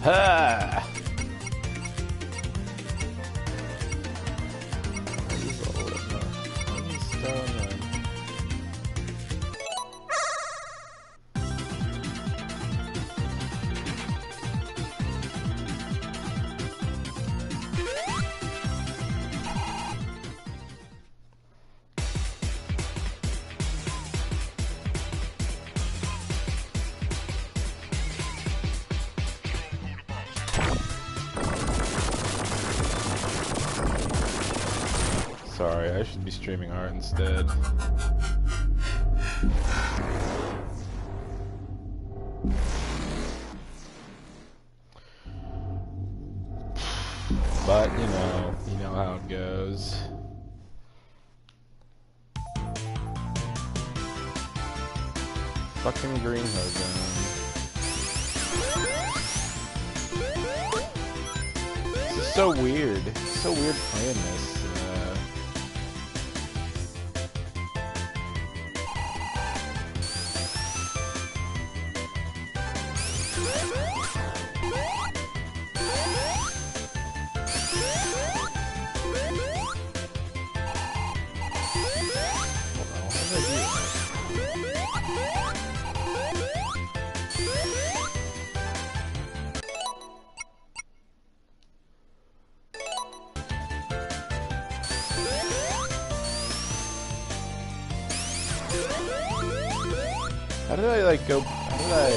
Ha! Sorry, I should be streaming art instead. But, you know how it goes. Fucking green hogan. This is so weird. It's so weird playing this. How did I like go? How did I?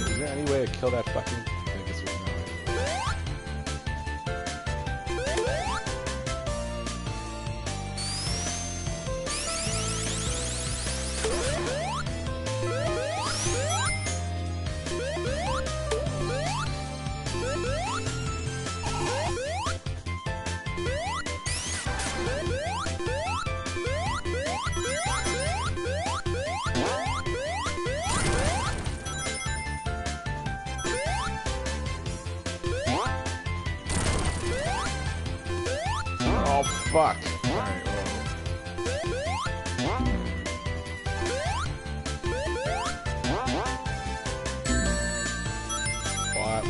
Is there any way to kill that fucking? I guess there's no way. Oh fuck! Alright, What?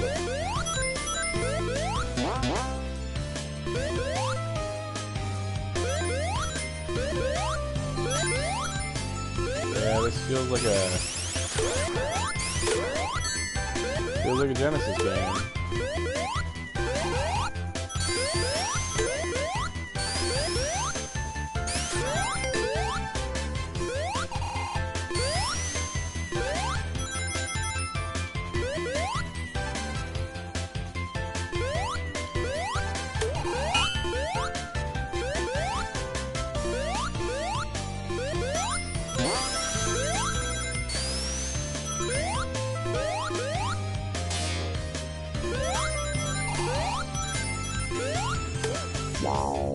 Yeah, this feels like a Genesis game. Wow.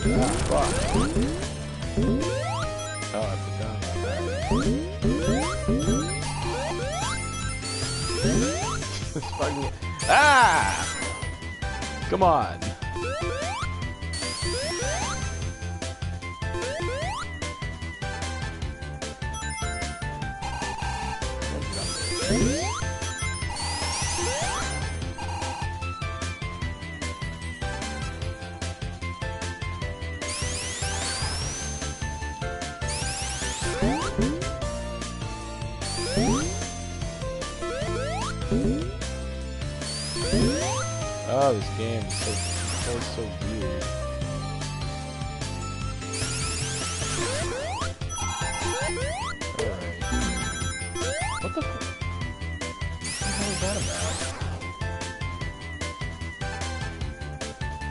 Ah, fuck. Oh, I forgot about that. This fucking... Ah! Come on. Oh, this game is so That was so weird. Alright. What the fuck? What the hell is that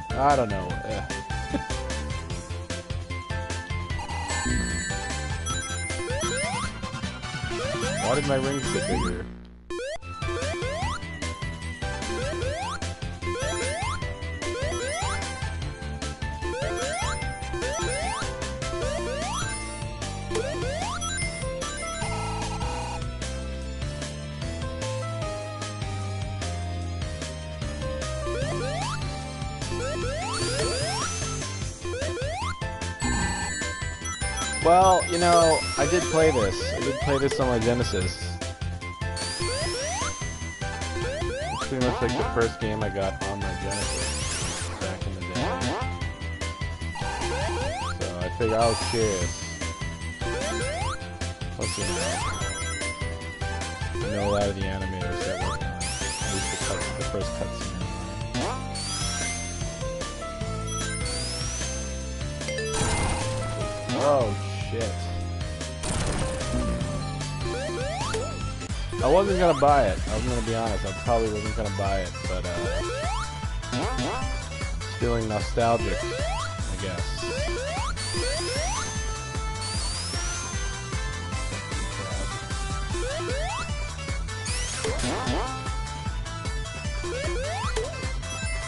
about? I don't know. Why did my rings get bigger? Well, you know, I did play this. I did play this on my Genesis. It's pretty much like the first game I got on my Genesis back in the day. So I figured I was curious. Plus, you know, I know a lot of the animators that work on at least the first cutscene. Oh shit. I wasn't gonna buy it. I was gonna be honest. I probably wasn't gonna buy it, but feeling nostalgic, I guess.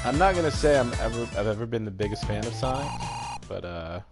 I'm not gonna say I've ever been the biggest fan of Sonic, but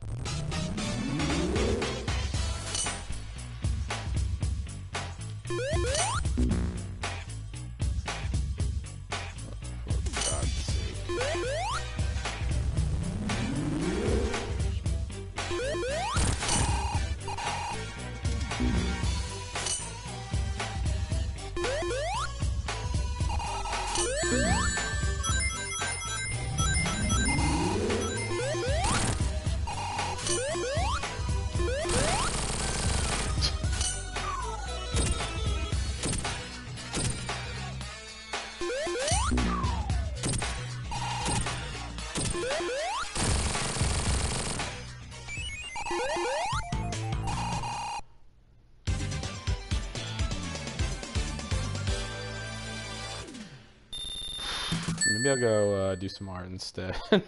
maybe I'll go do some art instead. Oh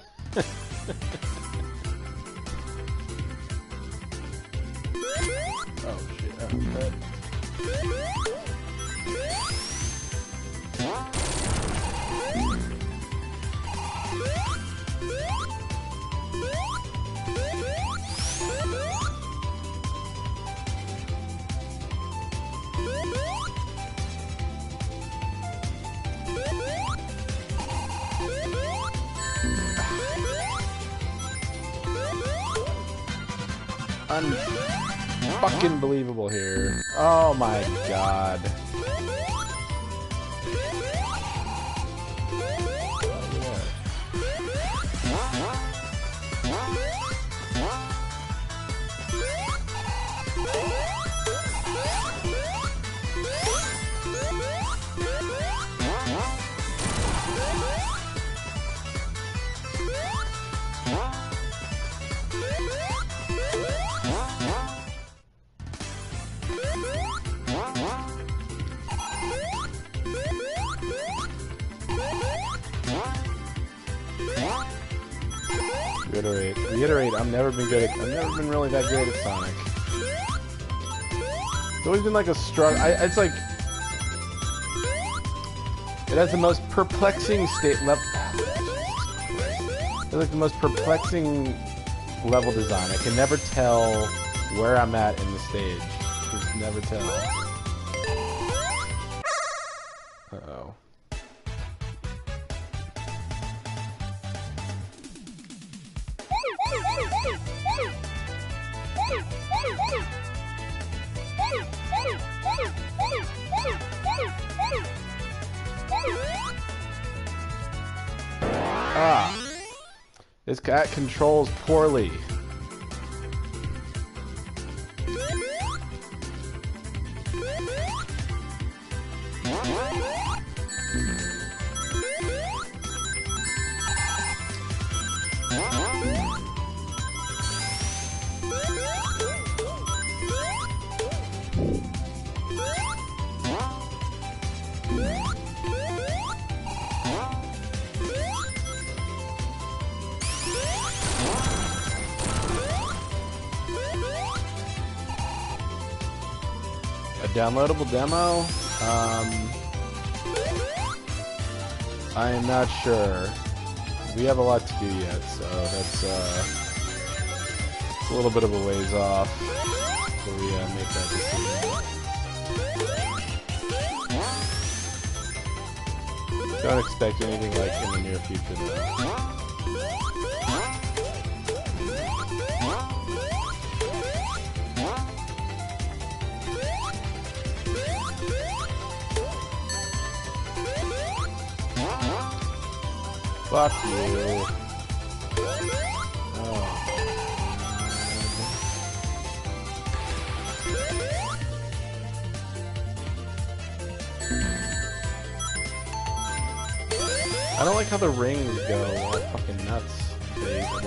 shit, okay. Unfucking believable here. Oh my god. Reiterate, I've never been really that good at Sonic. It's always been like a struggle. It's like it has the most perplexing level. It's like the most perplexing level design. I can never tell where I'm at in the stage. Just never tell. Uh-oh. Ah, this cat controls poorly. downloadable demo? I am not sure. We have a lot to do yet, so that's a little bit of a ways off before we make that decision. Don't expect anything like in the near future, though. Fuck you. Oh. I don't like how the rings go all fucking nuts. That's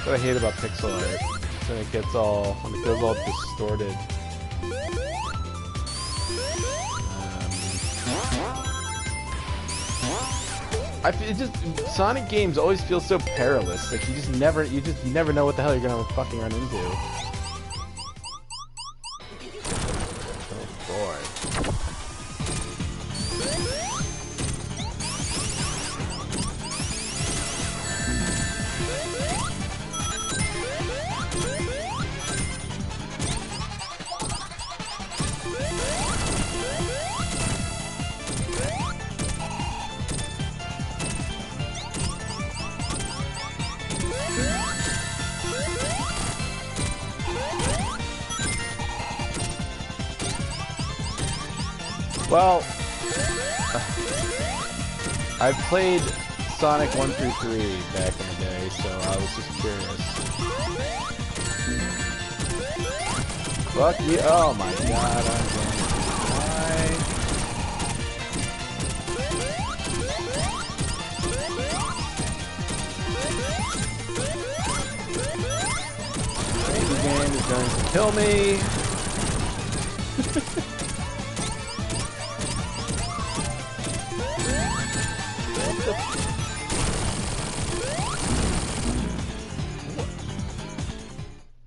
what I hate about pixel art. When it gets all, when it goes all distorted. Sonic games always feel so perilous. Like you just never know what the hell you're gonna fucking run into. Oh boy. Well, I played Sonic 1 through 3 back in the day, so I was just curious. Fuck you! Oh my god, I'm going to die. Baby game is going to kill me.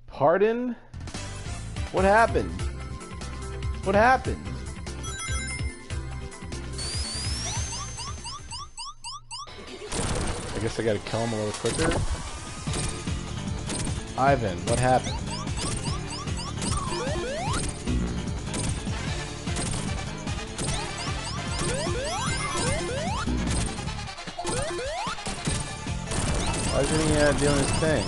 Pardon? What happened? What happened? I guess I gotta kill him a little quicker. Ivan, what happened? Why isn't he doing his thing?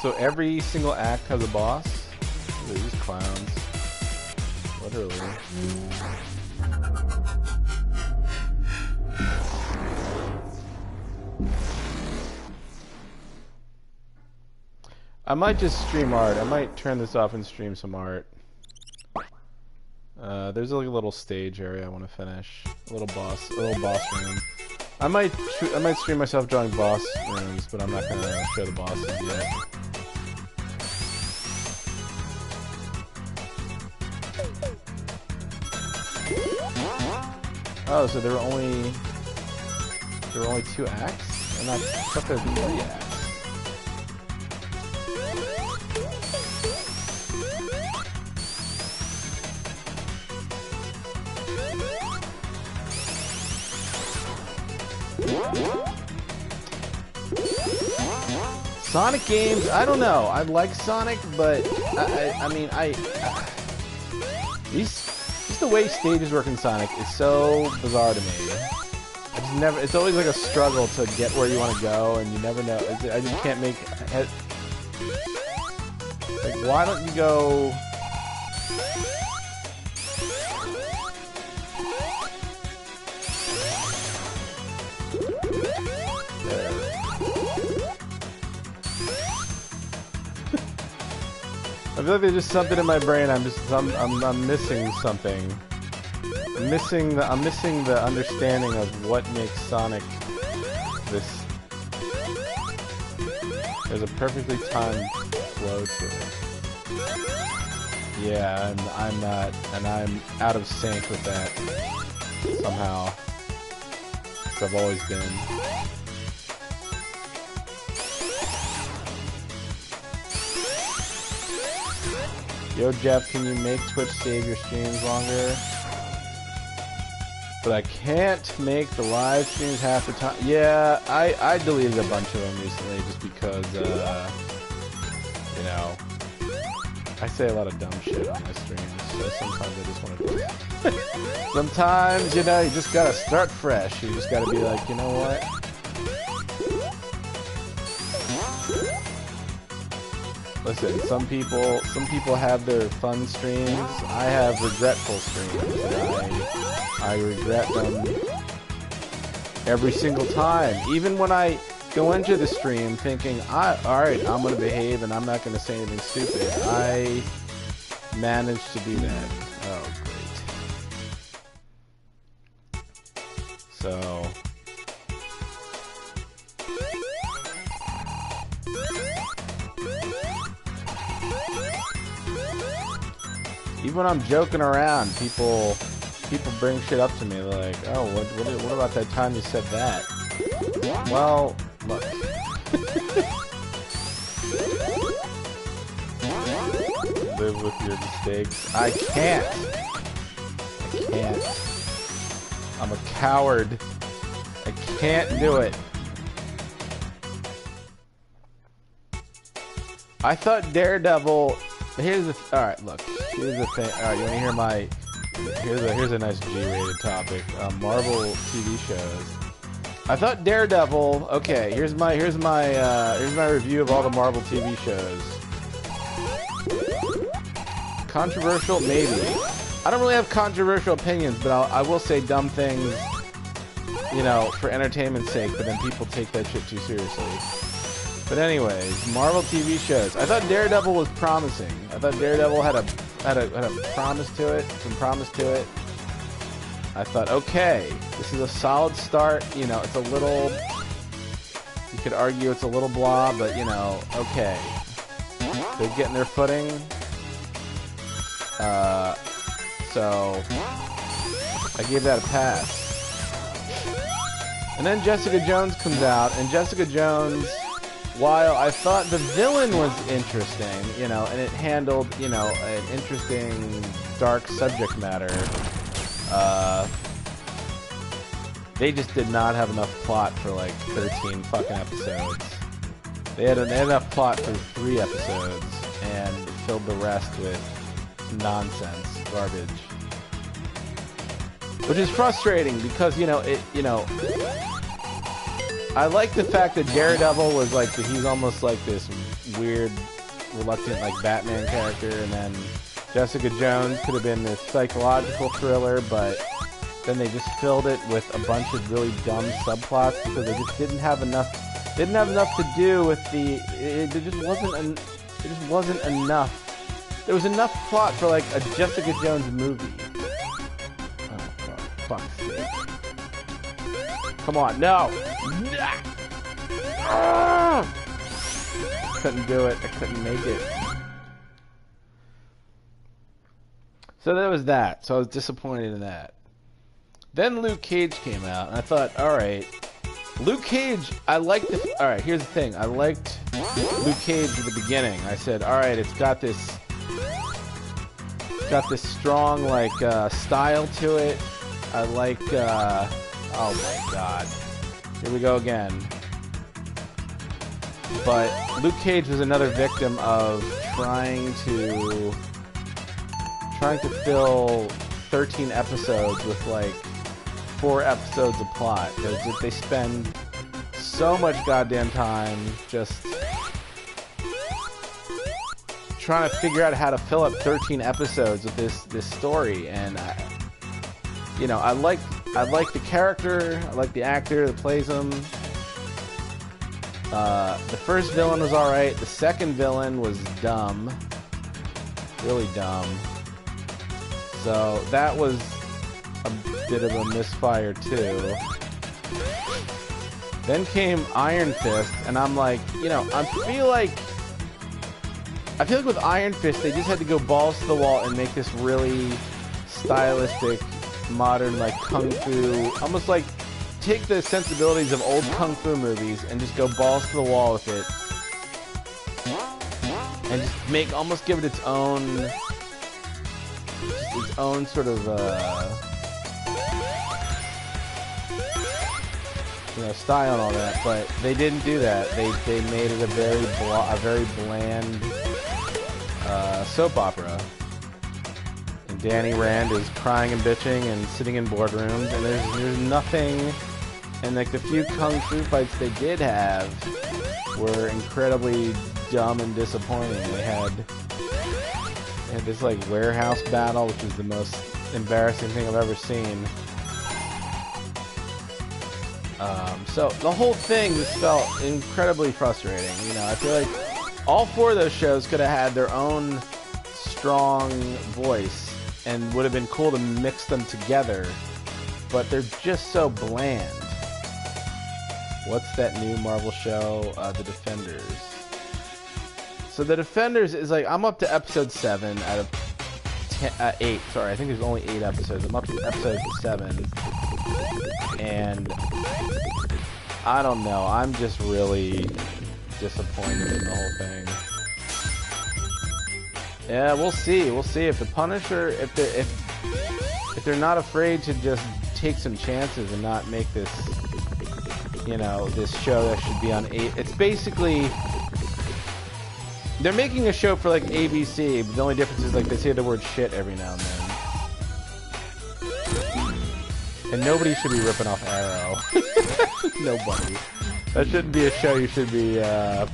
So every single act has a boss? Look at these clowns. Literally. I might just stream art. I might turn this off and stream some art. There's like a little stage area I want to finish. A little boss room. I might stream myself drawing boss rooms, but I'm not gonna show the bosses yet. Oh, so there were only 2 acts? And I thought there were 3 acts. Sonic games, I don't know. I like Sonic, but I mean, just the way stages work in Sonic is so bizarre to me. I just never. It's always like a struggle to get where you want to go, and you never know. I just can't make. Like, why don't you go? I feel like there's just something in my brain. I'm missing something. I'm missing the understanding of what makes Sonic this. There's a perfectly timed flow to it. Yeah, and I'm out of sync with that somehow. 'Cause I've always been. Yo, Jeff, can you make Twitch save your streams longer? But I can't make the live streams half the time. Yeah, I deleted a bunch of them recently just because, you know, I say a lot of dumb shit on my streams, so sometimes I just want to... Sometimes, you know, you just gotta start fresh. You just gotta be like, you know what? Listen, some people have their fun streams. I have regretful streams, and I regret them every single time. Even when I go into the stream thinking, alright, I'm gonna behave and I'm not gonna say anything stupid, I manage to do that. Oh, great. So... even when I'm joking around, people bring shit up to me. They're like, "Oh, what about that time you said that?" Well, look. Live with your mistakes. I can't. I'm a coward. I can't do it. I thought Daredevil. Here's the. All right, look. Here's the thing. All right, you want to hear my? Here's a nice G-rated topic. Marvel TV shows. I thought Daredevil. Okay, here's my review of all the Marvel TV shows. Controversial, maybe. I don't really have controversial opinions, but I will say dumb things, you know, for entertainment's sake. But then people take that shit too seriously. But anyways, Marvel TV shows. I thought Daredevil was promising. I thought Daredevil had a promise to it, some promise to it. I thought, okay, this is a solid start. You know, it's a little. You could argue it's a little blah, but you know, okay. They're getting their footing. So I gave that a pass. And then Jessica Jones comes out, and Jessica Jones. While I thought the villain was interesting, you know, and it handled, you know, an interesting, dark subject matter, they just did not have enough plot for, like, 13 fucking episodes. They had enough plot for 3 episodes, and filled the rest with nonsense, garbage. Which is frustrating, because, you know, I like the fact that Daredevil was like, he's almost like this weird, reluctant, like, Batman character, and then Jessica Jones could have been this psychological thriller, but then they just filled it with a bunch of really dumb subplots because they just didn't have enough to do with the, it just wasn't enough. There was enough plot for, like, a Jessica Jones movie. Oh, for fuck's sake. Come on, no! Couldn't do it. I couldn't make it. So there was that. So I was disappointed in that. Then Luke Cage came out, and I thought, alright. Luke Cage, I liked the... Alright, here's the thing. I liked Luke Cage at the beginning. I said, alright, it's got this strong, like, style to it. I like, oh my god. Here we go again. But Luke Cage was another victim of trying to fill 13 episodes with, like, 4 episodes of plot. They spend so much goddamn time just trying to figure out how to fill up 13 episodes of this story, and you know, I like the character, I like the actor that plays him. The first villain was alright, the second villain was dumb. Really dumb. So that was a bit of a misfire too. Then came Iron Fist, and I'm like, you know, I feel like with Iron Fist they just had to go balls to the wall and make this really stylistic, modern, like kung fu, almost like take the sensibilities of old kung fu movies and just go balls to the wall with it, and just almost give it its own sort of you know, style and all that. But they didn't do that. They made it a very bland soap opera. And Danny Rand is crying and bitching and sitting in boardrooms, and there's nothing. And like the few kung fu fights they did have were incredibly dumb and disappointing. They had this like warehouse battle, which is the most embarrassing thing I've ever seen. So the whole thing just felt incredibly frustrating. You know, I feel like all 4 of those shows could have had their own strong voice and would have been cool to mix them together, but they're just so bland. What's that new Marvel show? The Defenders. So The Defenders is like, I'm up to episode 7 out of 8. Sorry, I think there's only 8 episodes. I'm up to episode 7. And I don't know. I'm just really disappointed in the whole thing. Yeah, we'll see. We'll see if the Punisher, if they're not afraid to just take some chances and not make this, you know, this show that should be on 8. It's basically, they're making a show for like ABC, but the only difference is like they say the word shit every now and then. And nobody should be ripping off Arrow. Nobody. That shouldn't be a show you should be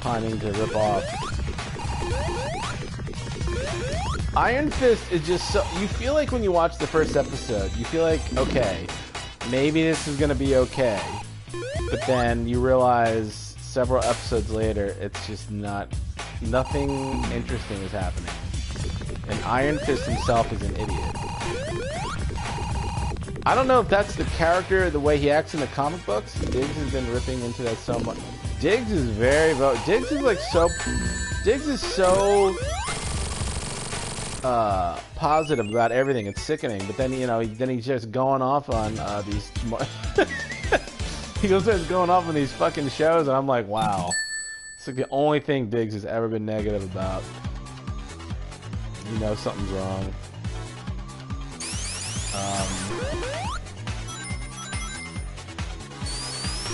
pining to rip off. Iron Fist is just so... You feel like when you watch the first episode, you feel like, okay, maybe this is going to be okay. But then you realize several episodes later, it's just nothing interesting is happening. And Iron Fist himself is an idiot. I don't know if that's the character, the way he acts in the comic books. Diggs has been ripping into that so much. Diggs is very... Diggs is like so... Diggs is so... positive about everything. It's sickening. But then, you know, he's just going off on these... he goes going off on these fucking shows, and I'm like, wow. It's like the only thing Diggs has ever been negative about. You know something's wrong.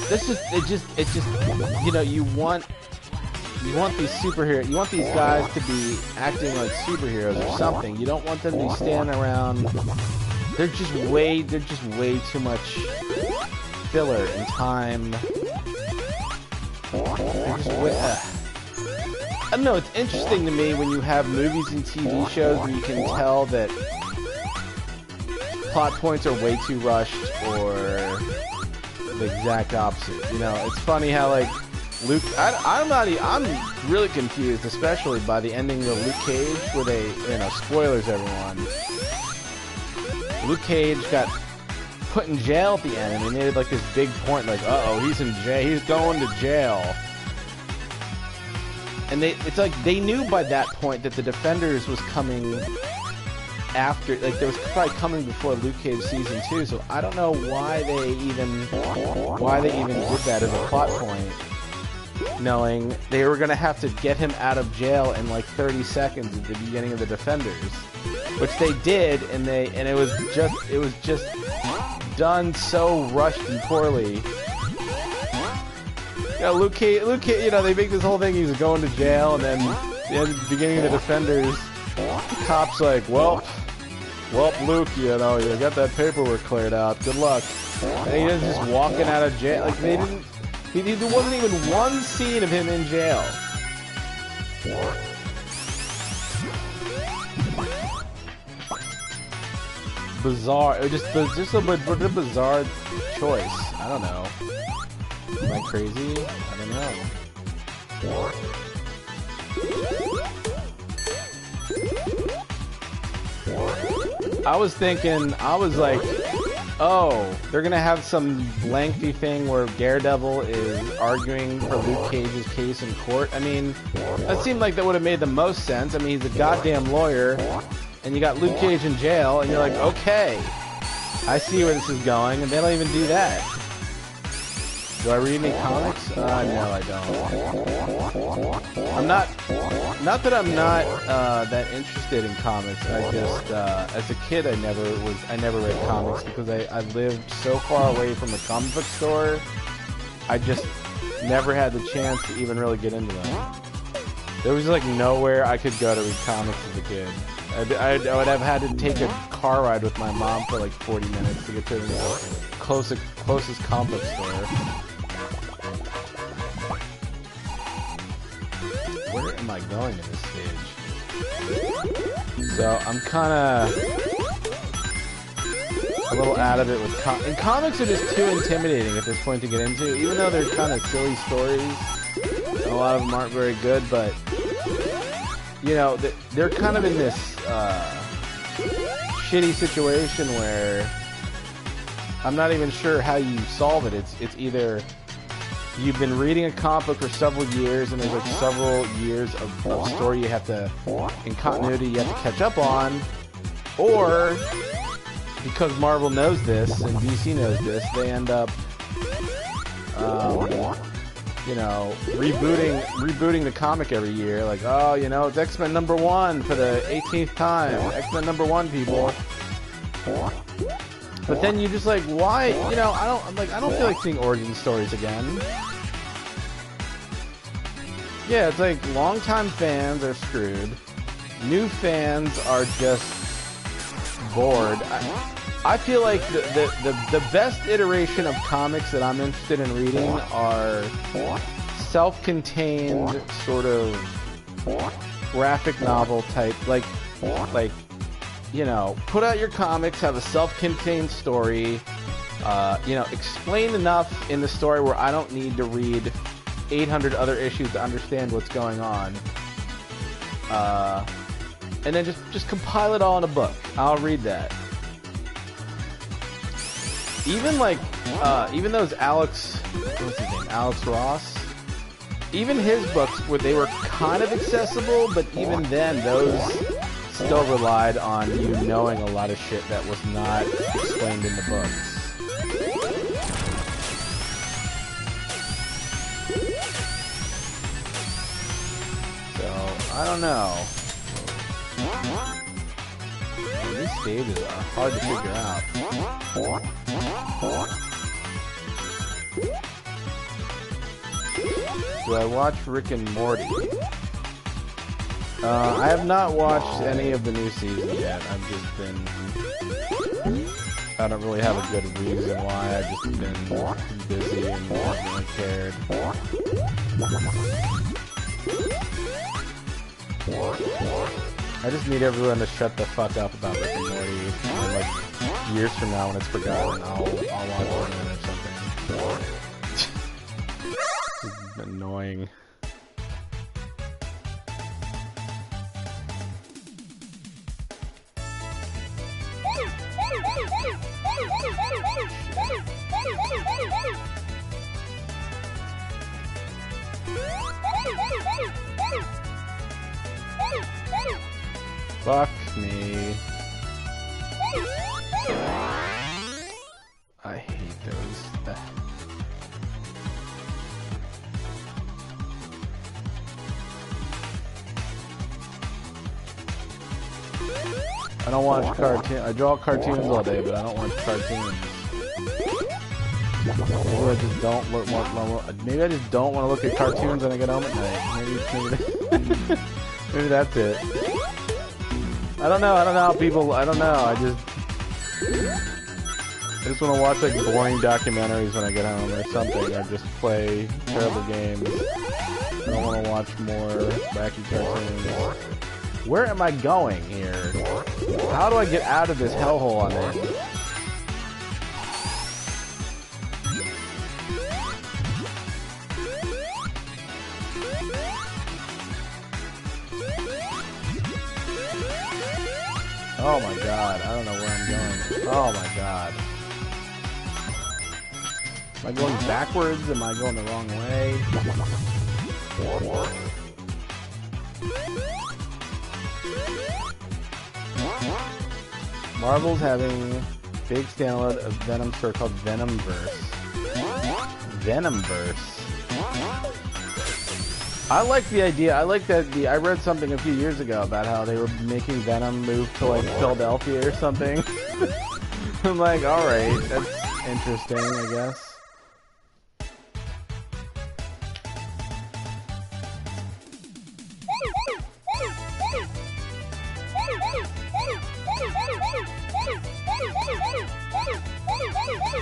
It's just, you know, you want these superheroes, you want these guys to be acting like superheroes or something. You don't want them to be standing around. They're just way too much filler and time. I don't know, it's interesting to me when you have movies and TV shows where you can tell that plot points are way too rushed or the exact opposite. You know, it's funny how like Luke, I'm really confused, especially by the ending of Luke Cage, where they, you know, spoilers everyone. Luke Cage got put in jail at the end, and they made like this big point, like, uh-oh, he's in jail, he's going to jail. And it's like they knew by that point that the Defenders was coming after, like, there was probably coming before Luke Cage season 2, so I don't know why they even did that as a plot point, knowing they were gonna have to get him out of jail in like 30 seconds at the beginning of the Defenders, which they did, and it was just done so rushed and poorly. Yeah, Luke Cage, you know, they make this whole thing he's going to jail, and then at the beginning of the Defenders, the cop's like, well, well, Luke, you know, you got that paperwork cleared out. Good luck. And he was just walking out of jail. Like, they didn't... There wasn't even one scene of him in jail. Bizarre. It was just a bizarre choice. I don't know. Am I crazy? I don't know. I was thinking, I was like, oh, they're gonna have some lengthy thing where Daredevil is arguing for Luke Cage's case in court. I mean, that seemed like that would have made the most sense. I mean, he's a goddamn lawyer, and you got Luke Cage in jail, and you're like, okay, I see where this is going, and they don't even do that. Do I read any comics? No, I don't. I'm not that I'm not that interested in comics. I just, as a kid, I never read comics because I lived so far away from a comic book store. I just never had the chance to even really get into them. There was like nowhere I could go to read comics as a kid. I would have had to take a car ride with my mom for like 40 minutes to get to the closest comic book store. Where am I going in this stage? So I'm kind of a little out of it with and comics are just too intimidating at this point to get into, even though they're kind of silly stories and a lot of them aren't very good, but you know, they're kind of in this shitty situation where I'm not even sure how you solve it. It's either you've been reading a comic book for several years, and there's like several years of story you have to, in continuity, you have to catch up on, or because Marvel knows this and DC knows this, they end up, you know, rebooting the comic every year. Like, oh, you know, it's X-Men #1 for the 18th time. X-Men #1, people. But then you just like, why? You know, I don't feel like seeing origin stories again. Yeah, it's like longtime fans are screwed. New fans are just bored. I feel like the best iteration of comics that I'm interested in reading are self-contained sort of graphic novel type, like you know, put out your comics, have a self-contained story, you know, explain enough in the story where I don't need to read 800 other issues to understand what's going on, and then just compile it all in a book. I'll read that. Even like, even those what's his name, Alex Ross, even his books, they were kind of accessible, but even then, those still relied on you knowing a lot of shit that was not explained in the books. So, I don't know. These stages are hard to figure out. Do I watch Rick and Morty? I have not watched any of the new season yet. I've just been... I don't really have a good reason why. I've just been busy and not really cared. I just need everyone to shut the fuck up about Rick and Morty. And like years from now when it's forgotten, I'll watch it or something. It's annoying. Fuck me. I hate those. I don't watch cartoons. I draw cartoons all day, but I don't watch cartoons. Maybe I just don't maybe I just don't want to look at cartoons when I get home at night. Maybe that's it. I don't know how people, I don't know, I just want to watch like boring documentaries when I get home or something, or just play terrible games. I don't want to watch more wacky cartoons. Where am I going here? How do I get out of this hellhole I'm in? Oh my god, I don't know where I'm going. Oh my god. Am I going backwards? Am I going the wrong way? Marvel's having big standalone of Venom store called Venomverse. Venomverse. I like the idea. I like that. I read something a few years ago about how they were making Venom move to like Philadelphia or something. I'm like, all right, that's interesting, I guess.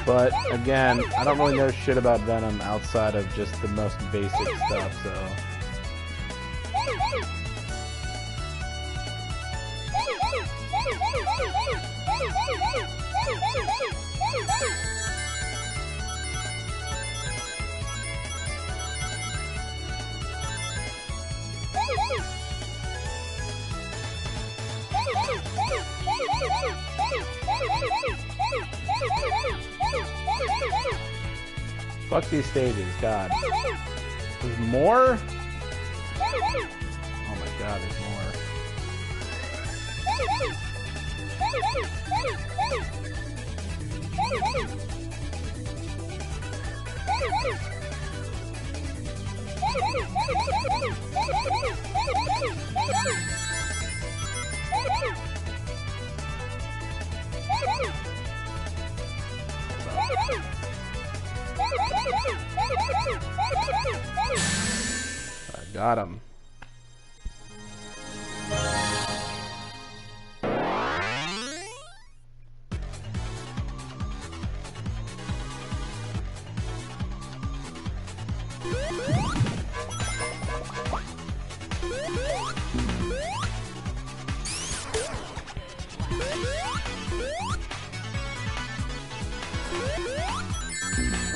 But again, I don't really know shit about Venom outside of just the most basic stuff, so. Fuck these stages, God. There's more? Oh my god, there's more. I got him.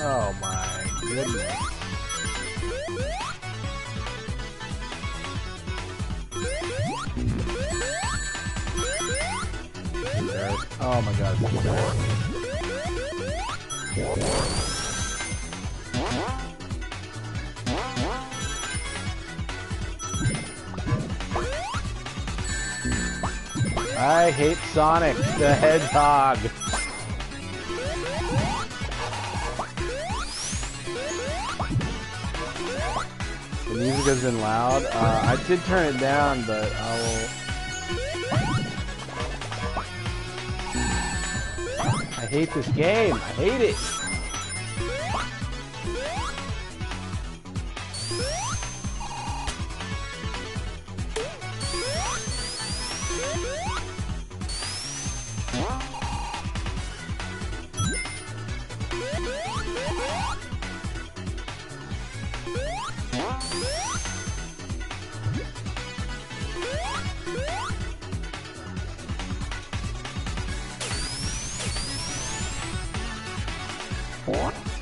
Oh my goodness. Oh my god. I hate Sonic the Hedgehog. The music has been loud. I did turn it down, but I will. I hate this game. I hate it.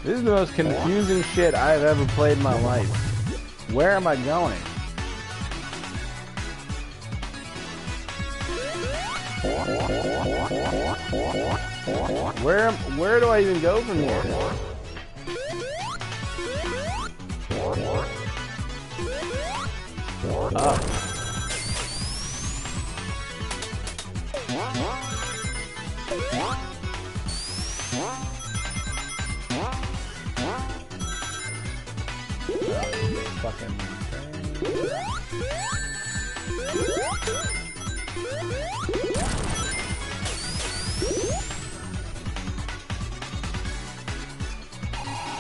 This is the most confusing shit I've ever played in my life. Where am I going? Where do I even go from here? Up. Fucking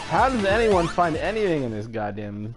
how does anyone find anything in this goddamn?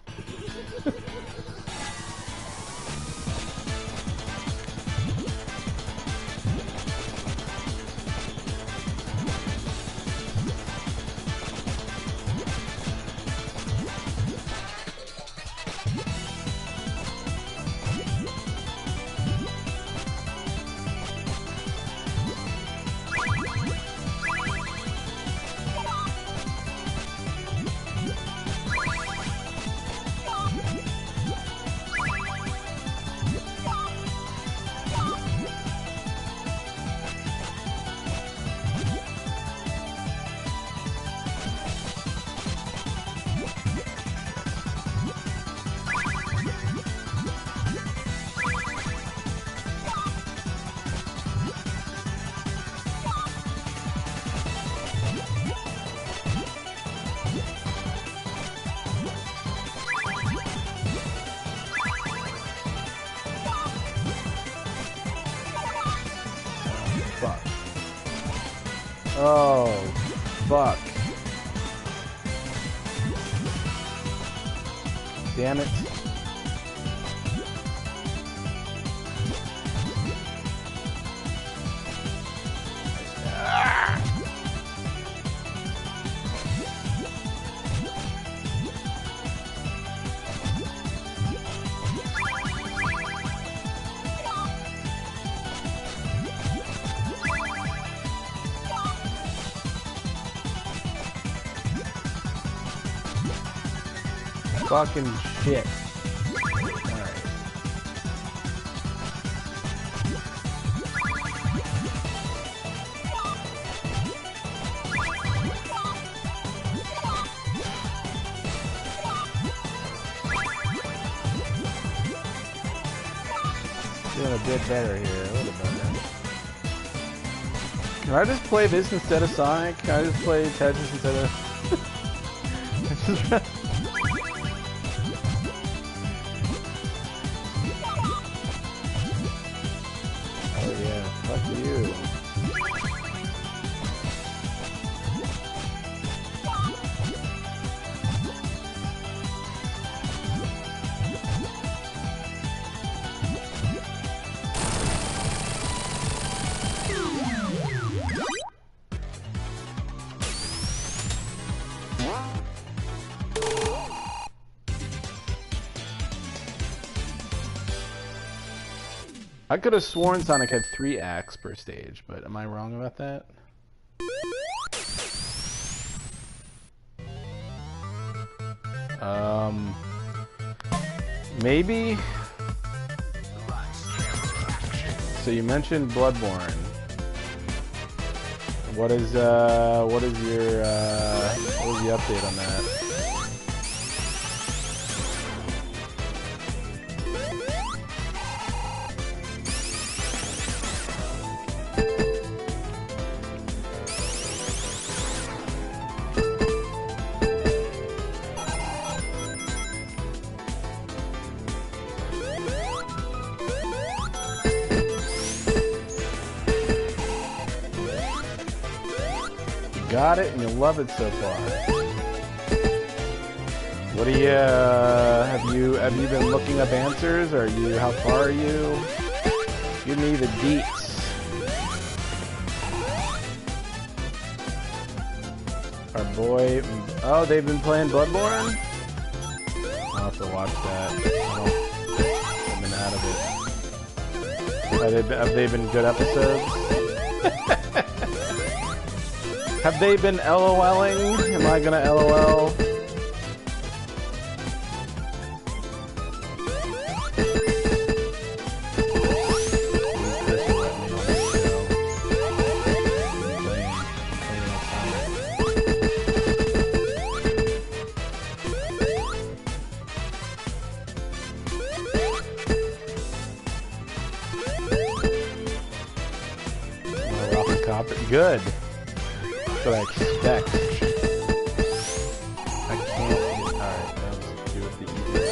Oh, fuck. Damn it. Fucking shit. Alright. Doing a bit better here, a little better. Can I just play this instead of Sonic? Can I just play Tetris instead of... Fuck you. I could have sworn Sonic had 3 acts per stage, but am I wrong about that? Maybe? So you mentioned Bloodborne. What is your, what is the update on that? Got it, and you love it so far. What do you have you been looking up answers? Or how far are you? Give me the deets. Our boy, oh, they've been playing Bloodborne? I'll have to watch that. I've been out of it. Have they been good episodes? Have they been LOLing? Am I gonna LOL? Good. That's what I expect. I can't get... Alright, now let's do it the easy way.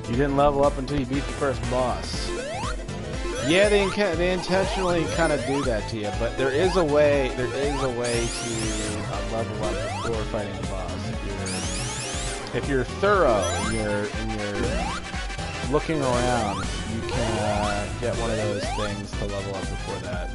You didn't level up until you beat the first boss. Yeah, they intentionally kind of do that to you, but there is a way to level up before fighting the boss. If you're thorough and you're looking around, you can get one of those things to level up before that.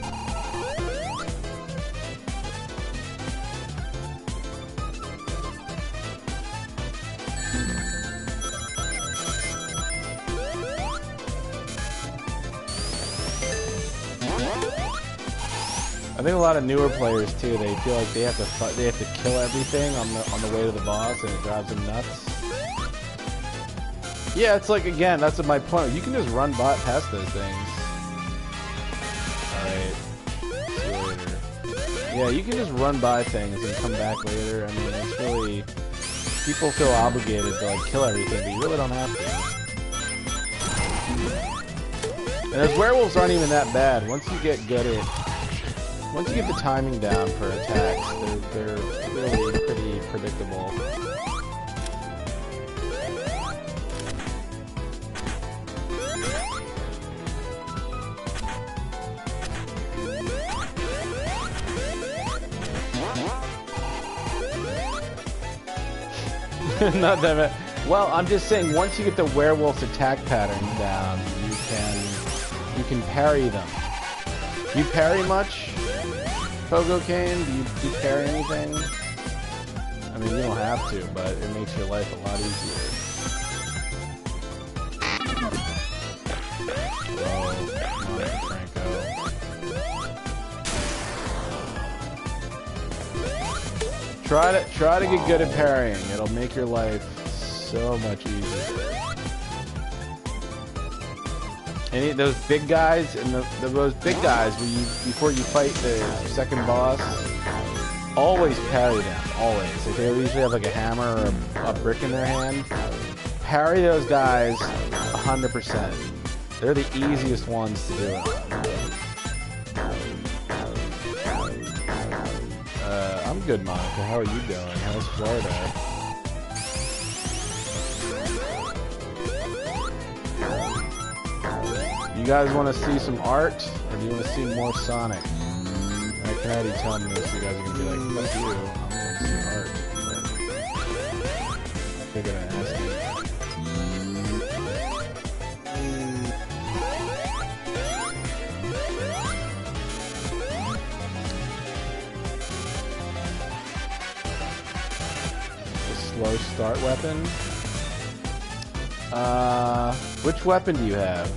I think a lot of newer players too, they feel like they have to kill everything on the way to the boss, and it drives them nuts. Yeah, it's like, again, that's my point. You can just run past those things. Alright. See you later. Yeah, you can just run by things and come back later. I mean, it's really... People feel obligated to, like, kill everything, but you really don't have to. And those werewolves aren't even that bad. Once you get good at... Once you get the timing down for attacks, they're really pretty predictable. Not that bad. Well, I'm just saying, once you get the werewolf's attack patterns down, you can parry them. Do you parry much, Pogo Kane? Do you parry anything? I mean, you don't have to, but it makes your life a lot easier. Whoa, come on, Franco. Try to get good at parrying. It'll make your life so much easier. Any of those big guys those big guys where before you fight the second boss, always parry them. Always. Like they usually have like a hammer or a brick in their hand. Parry those guys 100%. They're the easiest ones to do it on. I'm good, Monica. How are you doing? How's Florida? You guys want to see some art, or do you want to see more Sonic? I can already tell me this. You guys are gonna be like, "Fuck you! I'm going to see art." But I figured I'd ask you. The slow start weapon. Which weapon do you have?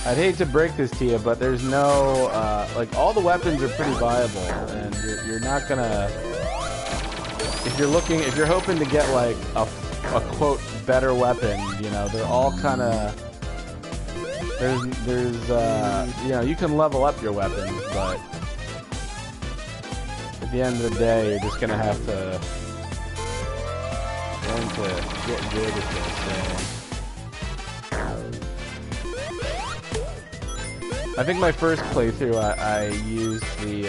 I'd hate to break this to you, but there's no, like, all the weapons are pretty viable, and you're not gonna, if you're hoping to get, like, a quote, better weapon, you know, they're all kind of, there's, you know, you can level up your weapons, but at the end of the day, you're just gonna have to learn to get good at this thing. I think my first playthrough, I used the.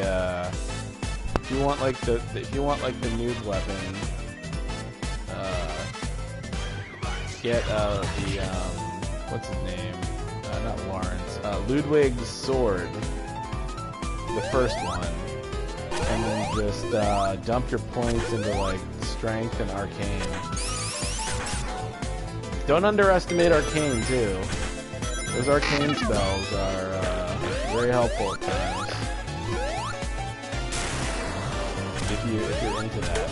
If you want like the noob weapon, get the what's his name? Not Lawrence. Ludwig's sword, the first one, and then just dump your points into like strength and arcane. Don't underestimate arcane too. Those arcane spells are very helpful at times. If you're into that.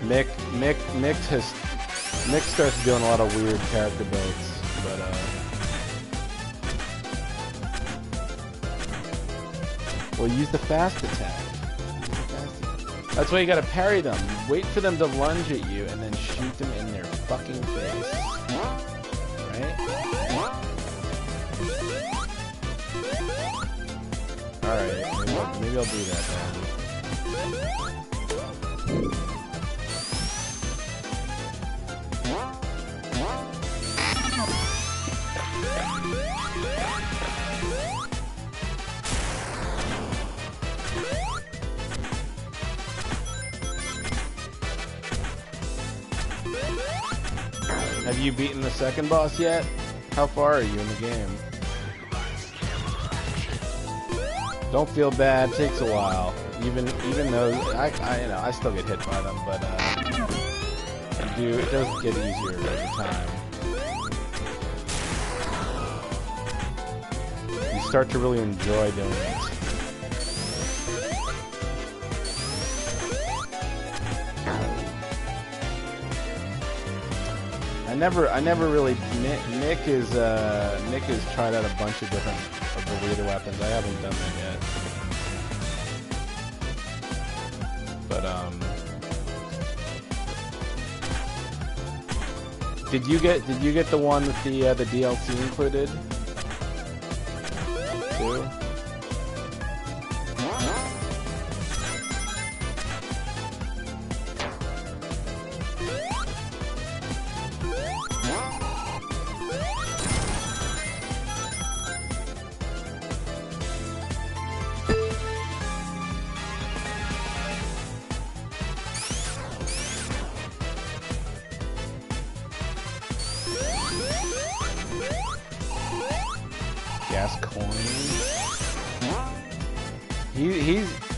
Mick starts doing a lot of weird character builds, but well, use the fast attack. That's why you gotta parry them. Wait for them to lunge at you and then shoot them in their fucking face. Right? Alright, maybe I'll do that then. Have you beaten the second boss yet? How far are you in the game? Don't feel bad. Takes a while. Even though I still get hit by them, but it does get easier over time. You start to really enjoy doing it. I never really. Nick has tried out a bunch of different of the leader weapons. I haven't done that yet. But did you get the one with the DLC included too?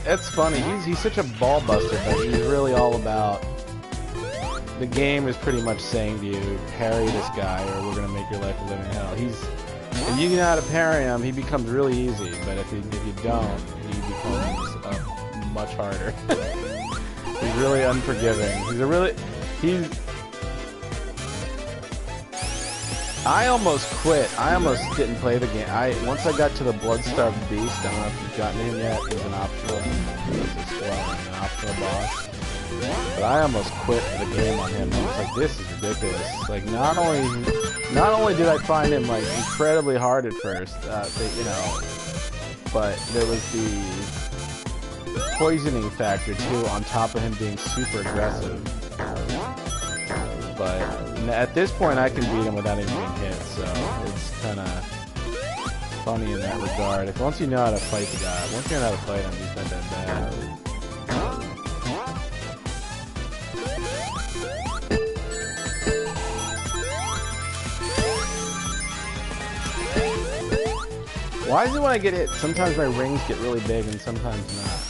It's funny. He's such a ball buster, but he's really all about. The game is pretty much saying to you, parry this guy, or we're gonna make your life a living hell. If you know how to parry him, he becomes really easy. But if you don't, he becomes much harder. He's really unforgiving. I almost quit. I almost didn't play the game. Once I got to the Blood-Starved Beast, I don't know if you've gotten him yet. He's an optional boss. But I almost quit the game on him. I was like, this is ridiculous. Like, not only did I find him like incredibly hard at first, you know, but there was the poisoning factor too, on top of him being super aggressive. But at this point, I can beat him without even being hit, so it's kind of funny in that regard. Once you know how to fight the guy, once you know how to fight him, he's not that bad. Why is it when I get hit, sometimes my rings get really big and sometimes not?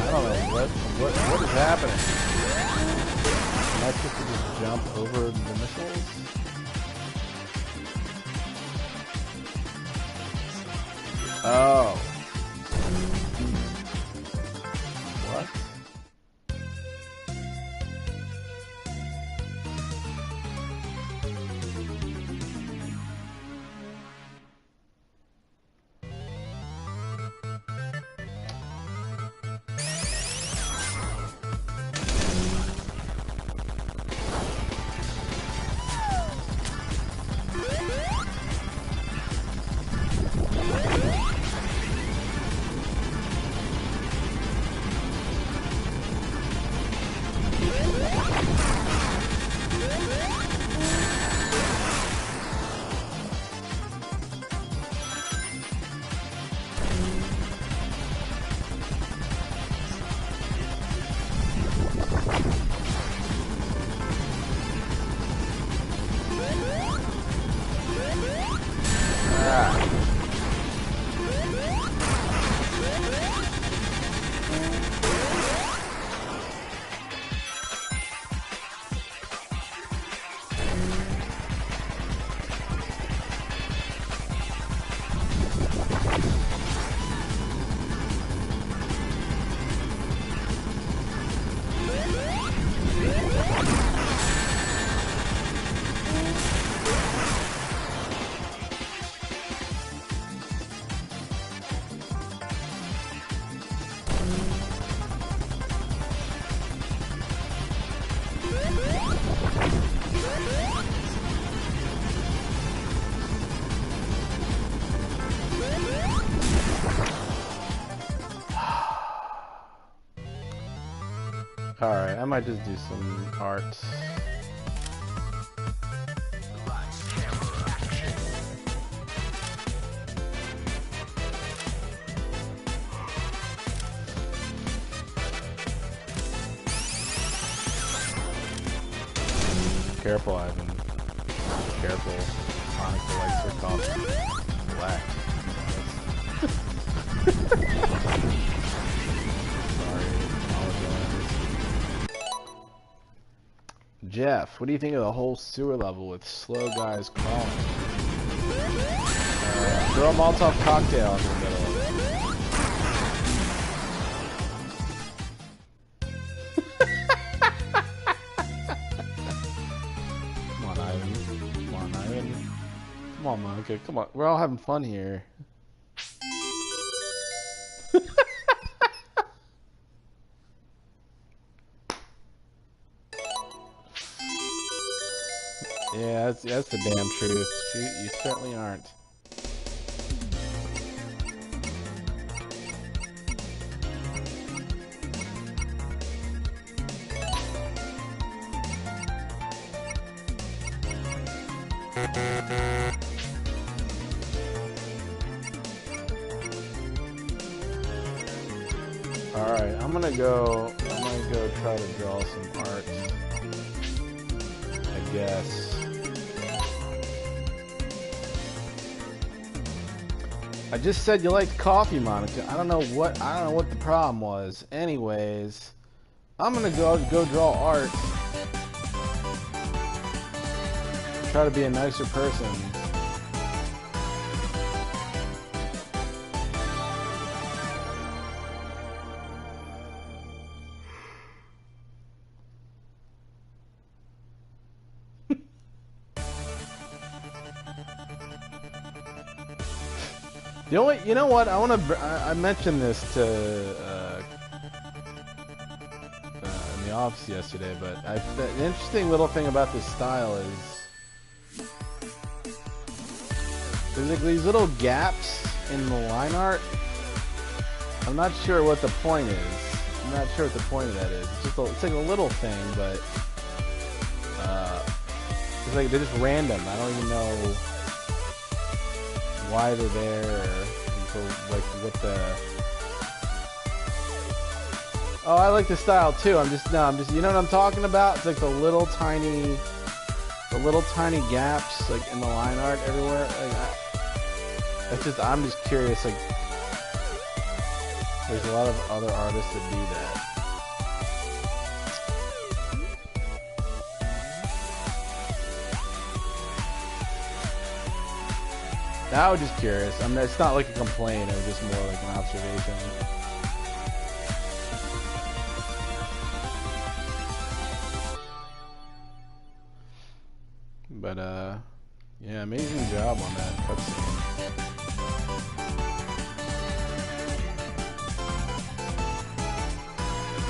I don't know, what is happening? Am I supposed to just jump over the missiles? Oh. What? Alright, I might just do some art. Careful, Ivan. Careful. Monica likes her coffee black. Jeff, what do you think of the whole sewer level with slow guys crawling? Throw a Molotov cocktail in the middle of it. Come on, Ivan. Come on, Ivan. Come on, Monica. Come on. We're all having fun here. Yeah, that's the damn truth. You certainly aren't. gonna go try to draw some art, I guess. I just said you liked coffee, Monica. I don't know what the problem was. Anyways, I'm gonna go draw art. Try to be a nicer person. You know what? I mentioned this to in the office yesterday, but the interesting little thing about this style is there's like these little gaps in the line art. I'm not sure what the point is. I'm not sure what the point of that is. It's like a little thing, but it's like they're just random. I don't even know why they're there, or like what the. Oh, I like the style too. I'm just you know what I'm talking about? It's like the little tiny gaps like in the line art everywhere. Like I'm just curious. Like, there's a lot of other artists that do that. I was just curious. I mean, it's not like a complaint. It was just more like an observation. But yeah, amazing job on that cutscene.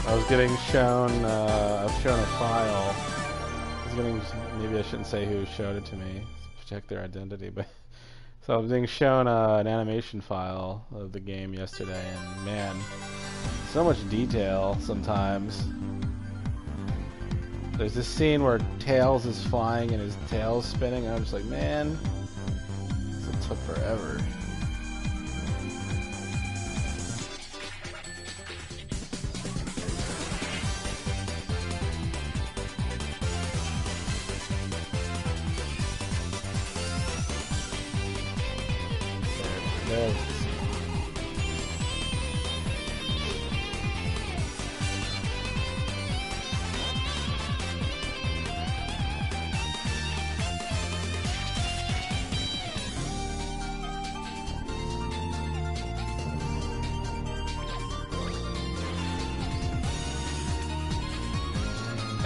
I was getting shown. I was shown a file. Maybe I shouldn't say who showed it to me. Protect their identity, but. So I was being shown an animation file of the game yesterday, and man, so much detail sometimes. There's this scene where Tails is flying and his tail's spinning, and I'm just like, man, this took forever.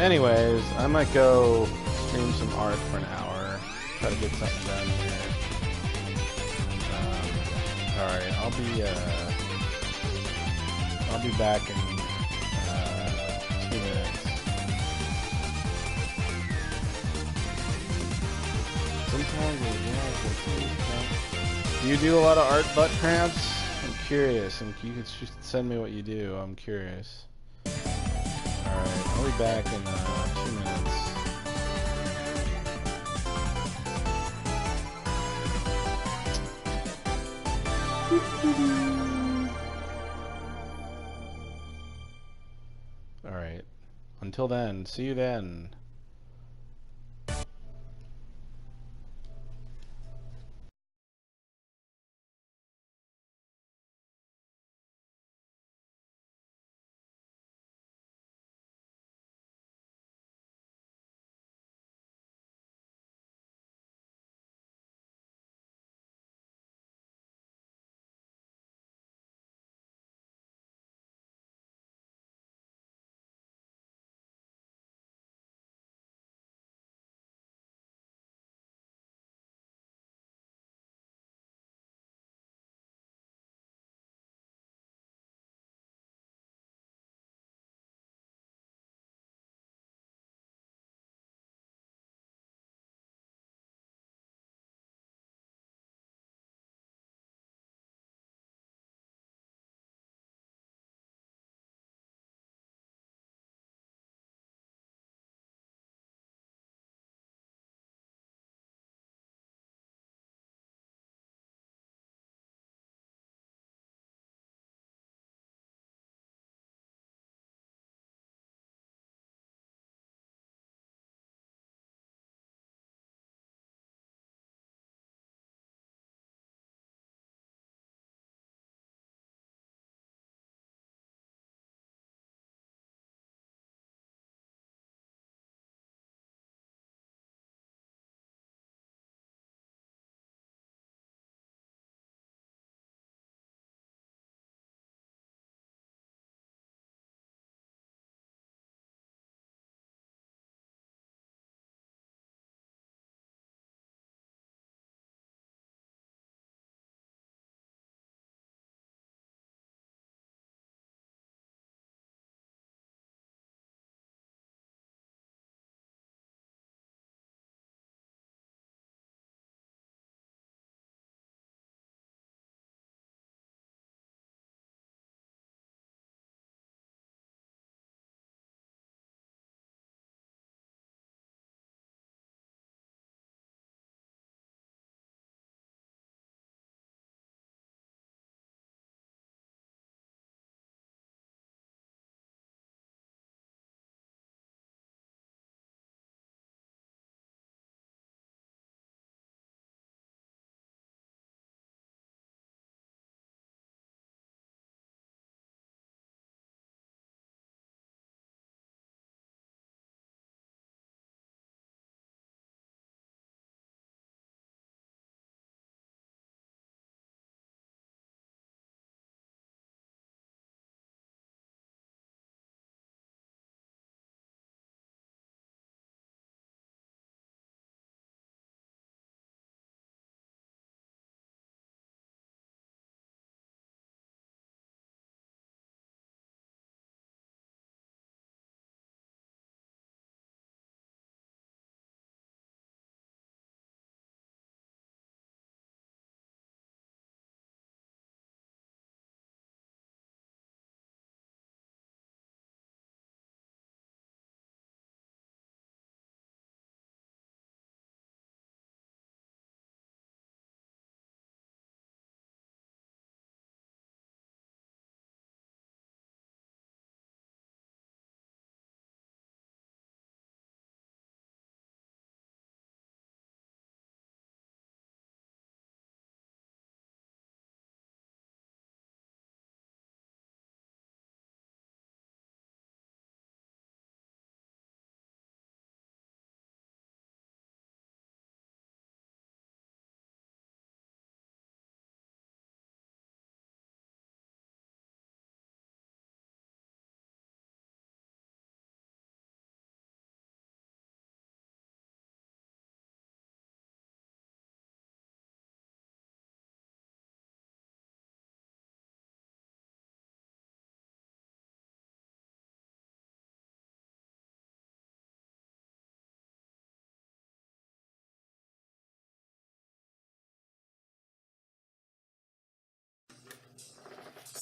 Anyways, I might go stream some art for an hour, try to get something done here. Alright, I'll be back in 2 minutes. Sometimes do you do a lot of art butt cramps? I'm curious, and you could just send me what you do. I'm curious. Alright, I'll be back in 2 minutes. Alright. Until then, see you then.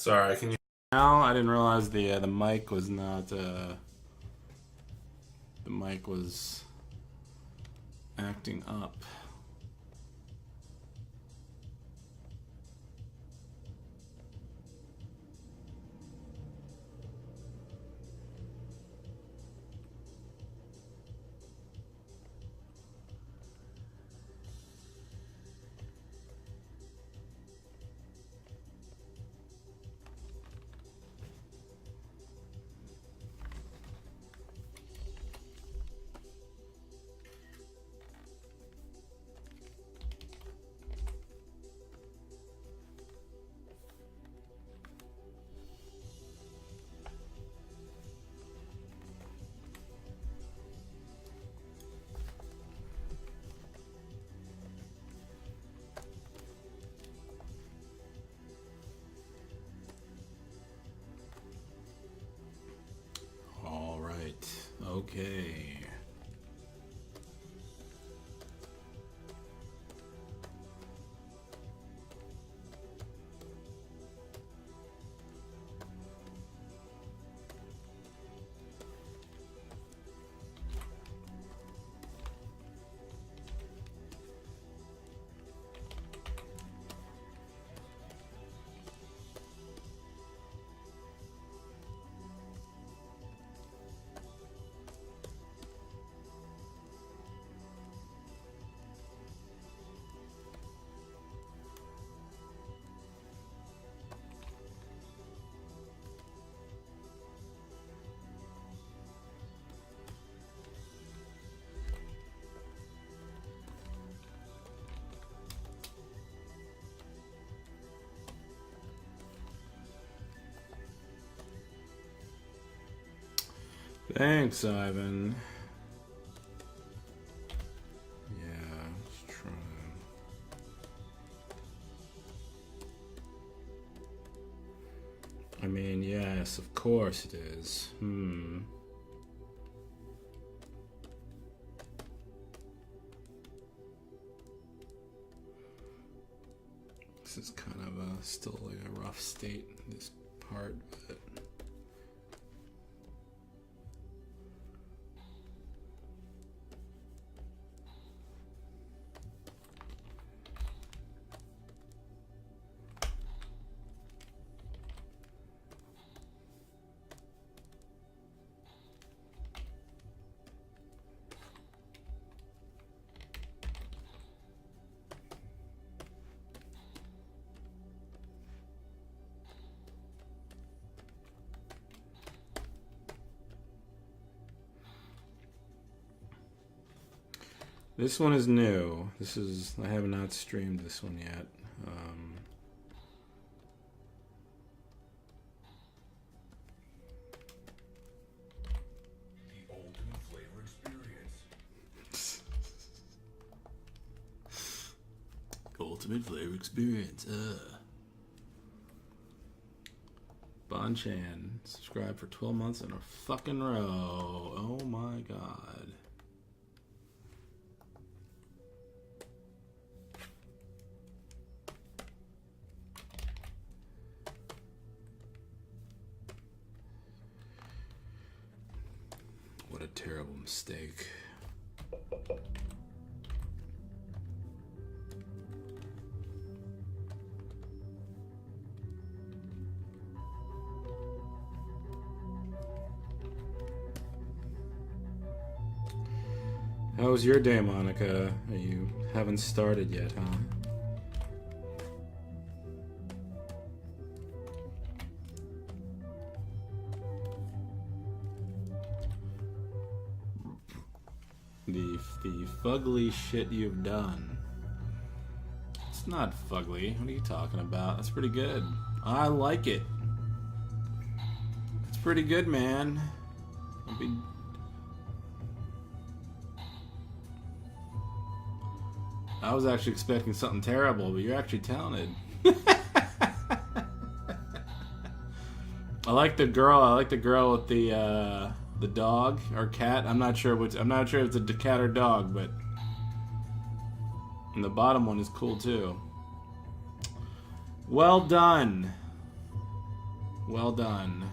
Sorry, can you now? I didn't realize the mic was not the mic was acting up. All right. Okay. Thanks, Ivan. Yeah, let's try. I mean, yes, of course it is. This is kind of still like a rough state, this part, but this one is new. I have not streamed this one yet. The ultimate flavor experience. Ultimate flavor experience. Bonchan, subscribe for 12 months in a fucking row. Oh my god. What a terrible mistake. How was your day, Monica? You haven't started yet, huh? The fugly shit you've done. It's not fugly. What are you talking about? That's pretty good. I like it. It's pretty good, man. I was actually expecting something terrible, but you're actually talented. I like the girl. I like the girl with the dog or cat. I'm not sure if it's a cat or dog, but and the bottom one is cool too. Well done. Well done.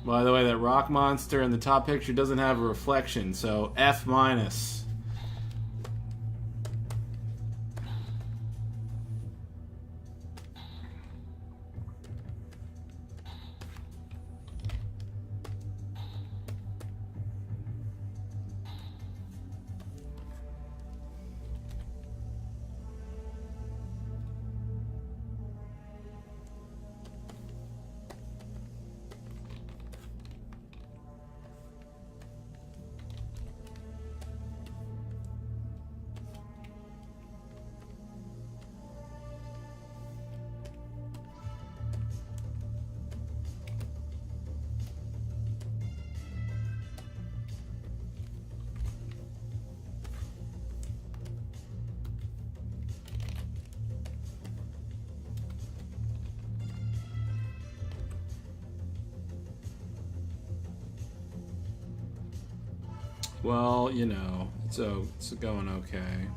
By the way, that rock monster in the top picture doesn't have a reflection, so F minus. Well, you know, it's going okay.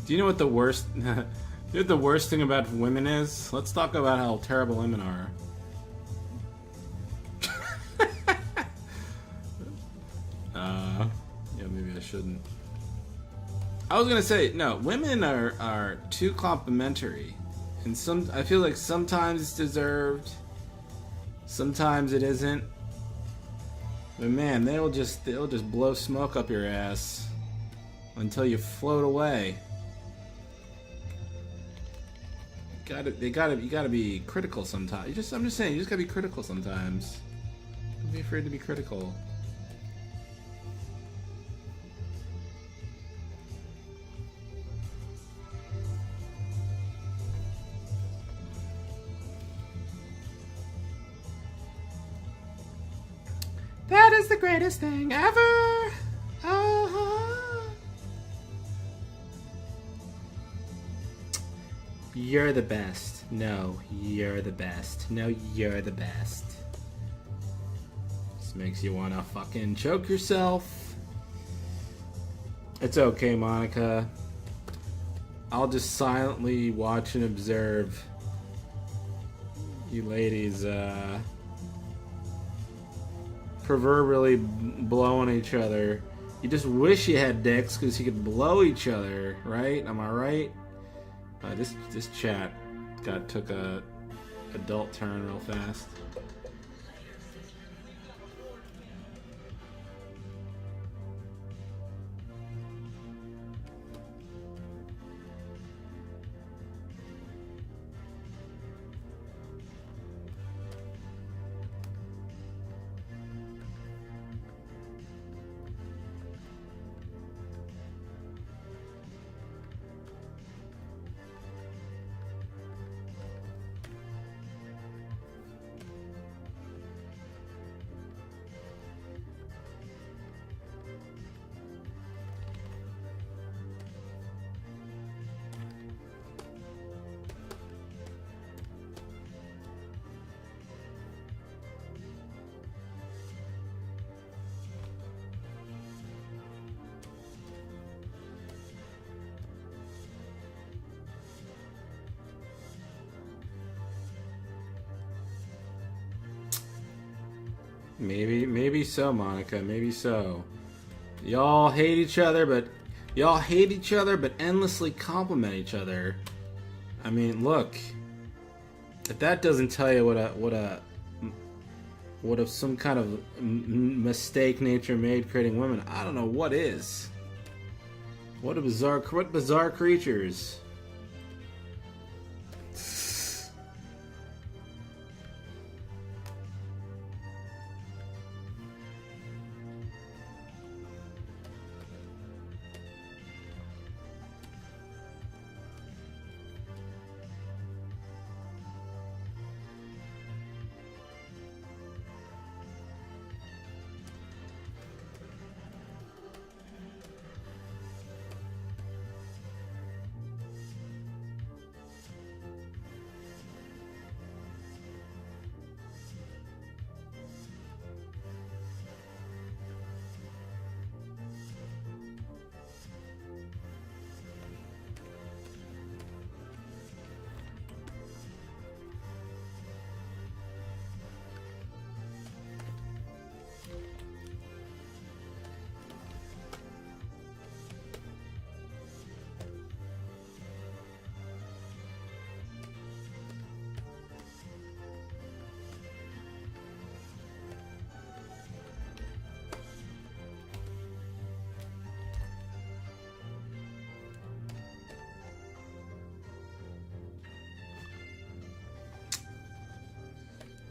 Do you know what the worst? You know what the worst thing about women is? Let's talk about how terrible women are. Yeah, maybe I shouldn't. I was gonna say no. Women are too complimentary, and I feel like sometimes it's deserved, sometimes it isn't. But man, they'll just blow smoke up your ass until you float away. You gotta be critical sometimes. I'm just saying, you just gotta be critical sometimes. Don't be afraid to be critical. That is the greatest thing ever. You're the best. No, you're the best. No, you're the best. This makes you wanna fucking choke yourself. It's okay, Monica. I'll just silently watch and observe you ladies proverbially blowing each other. You just wish you had dicks because you could blow each other, right? Am I right? This chat took a adult turn real fast. Maybe so, Monica. Maybe so. Y'all hate each other, but endlessly compliment each other. I mean, look. If that doesn't tell you what if some kind of mistake nature made creating women, I don't know what is. What bizarre creatures.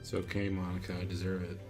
It's okay, Monica. I deserve it.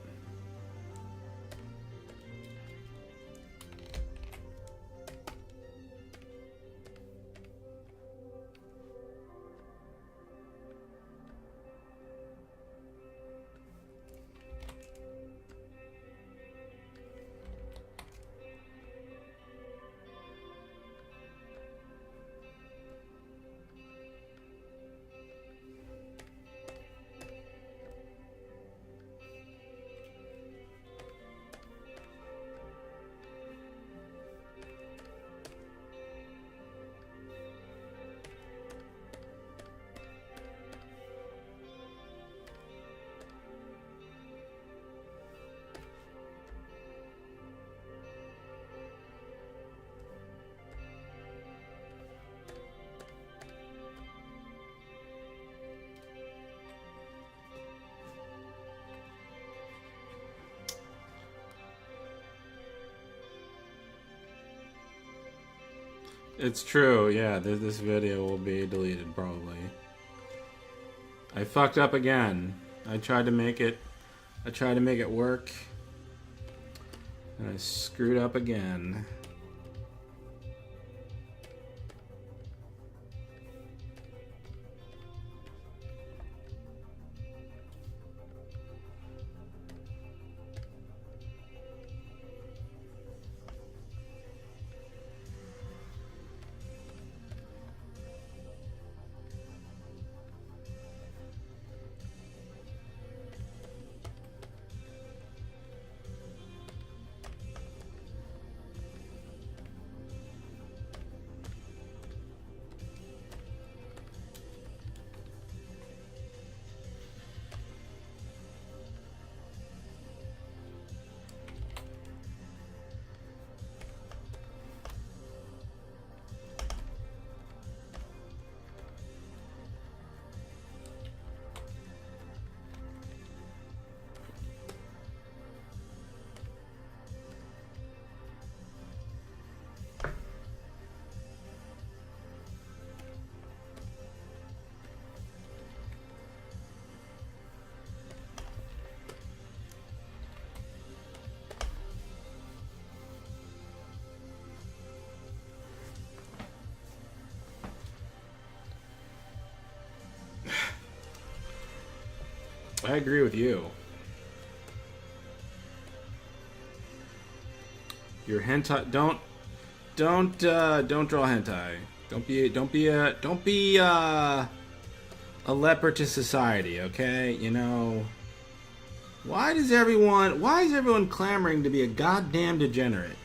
It's true, yeah, this video will be deleted probably. I fucked up again. I tried to make it work. And I screwed up again. I agree with you. Your hentai don't draw hentai. Don't be a leper to society, okay? You know, why is everyone clamoring to be a goddamn degenerate?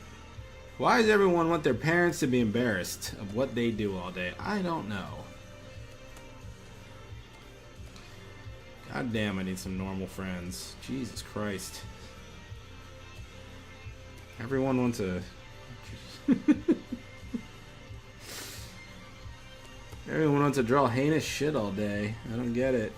Why does everyone want their parents to be embarrassed of what they do all day? I don't know. God damn, I need some normal friends. Jesus Christ. Everyone wants a. Everyone wants to draw heinous shit all day. I don't get it.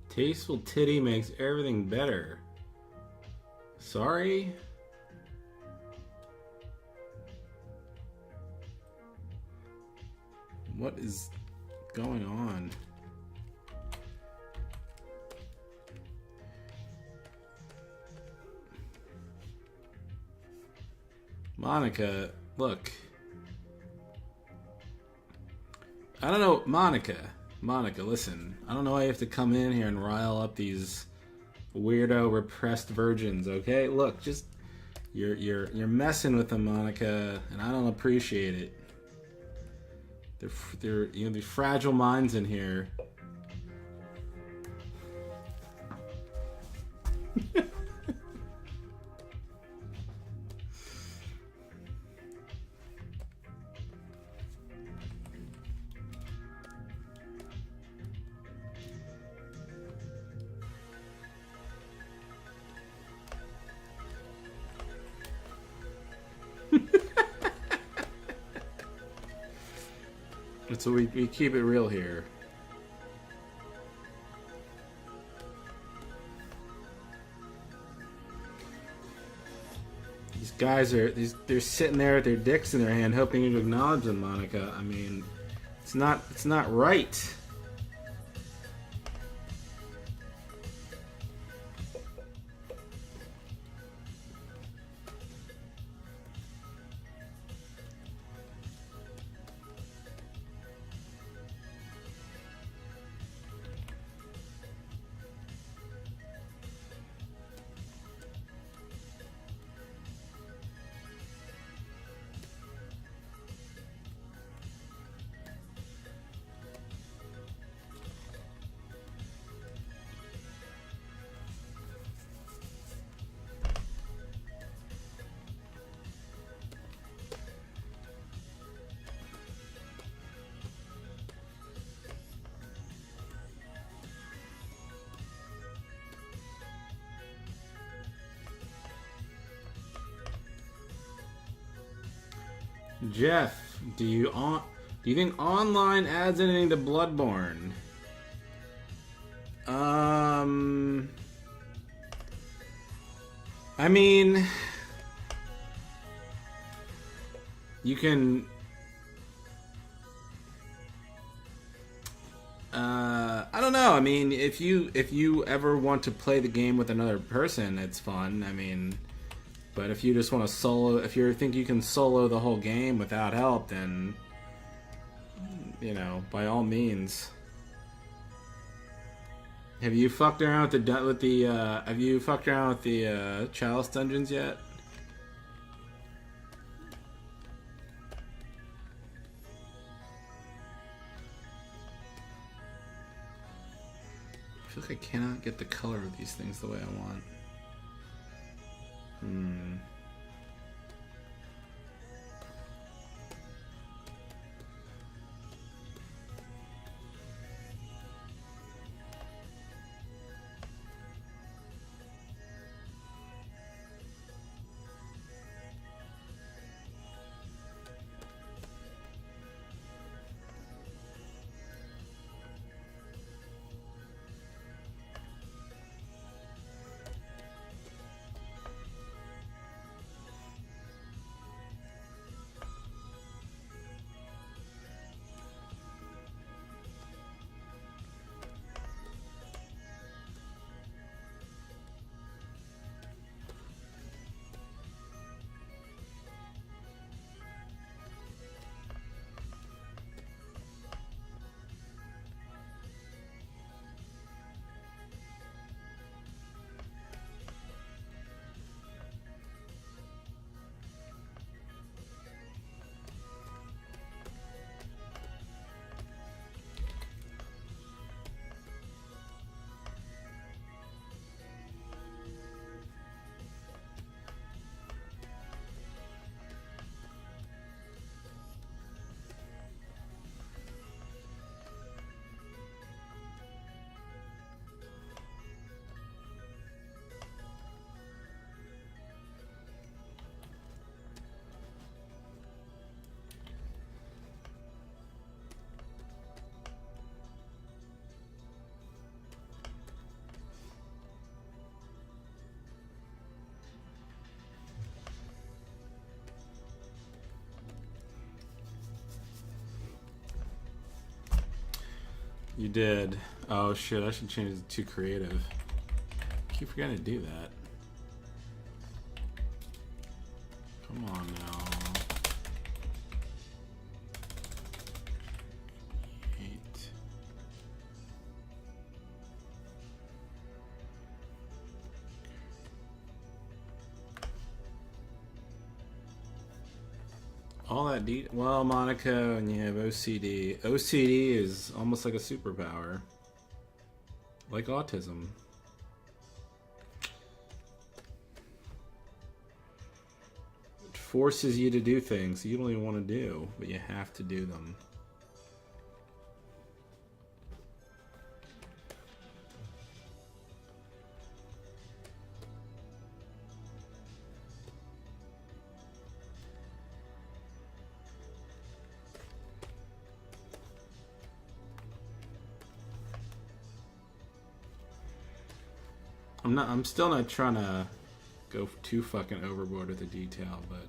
Tasteful titty makes everything better. Sorry? What is going on? Monica, look. I don't know, Monica, listen. I don't know why you have to come in here and rile up these weirdo repressed virgins, okay? Look, just you're messing with them, Monica, and I don't appreciate it. They're these fragile minds in here. That's what we keep it real here. These guys are they're sitting there with their dicks in their hand, hoping you to acknowledge them, Monica. I mean, it's not right. Jeff, do you think online adds anything to Bloodborne? I mean, you can. I don't know. I mean, if you ever want to play the game with another person, it's fun. I mean. But if you just want to solo, if you think you can solo the whole game without help, then, you know, by all means. Have you fucked around with the Chalice dungeons yet? I feel like I cannot get the color of these things the way I want. You did. Oh shit, I should change it to creative. I keep forgetting to do that. Come on now. 8. All that well, Monaco, and you have OCD. OCD is almost like a superpower. Like autism. It forces you to do things you don't even want to do, but you have to do them. I'm still not trying to go too fucking overboard with the detail, but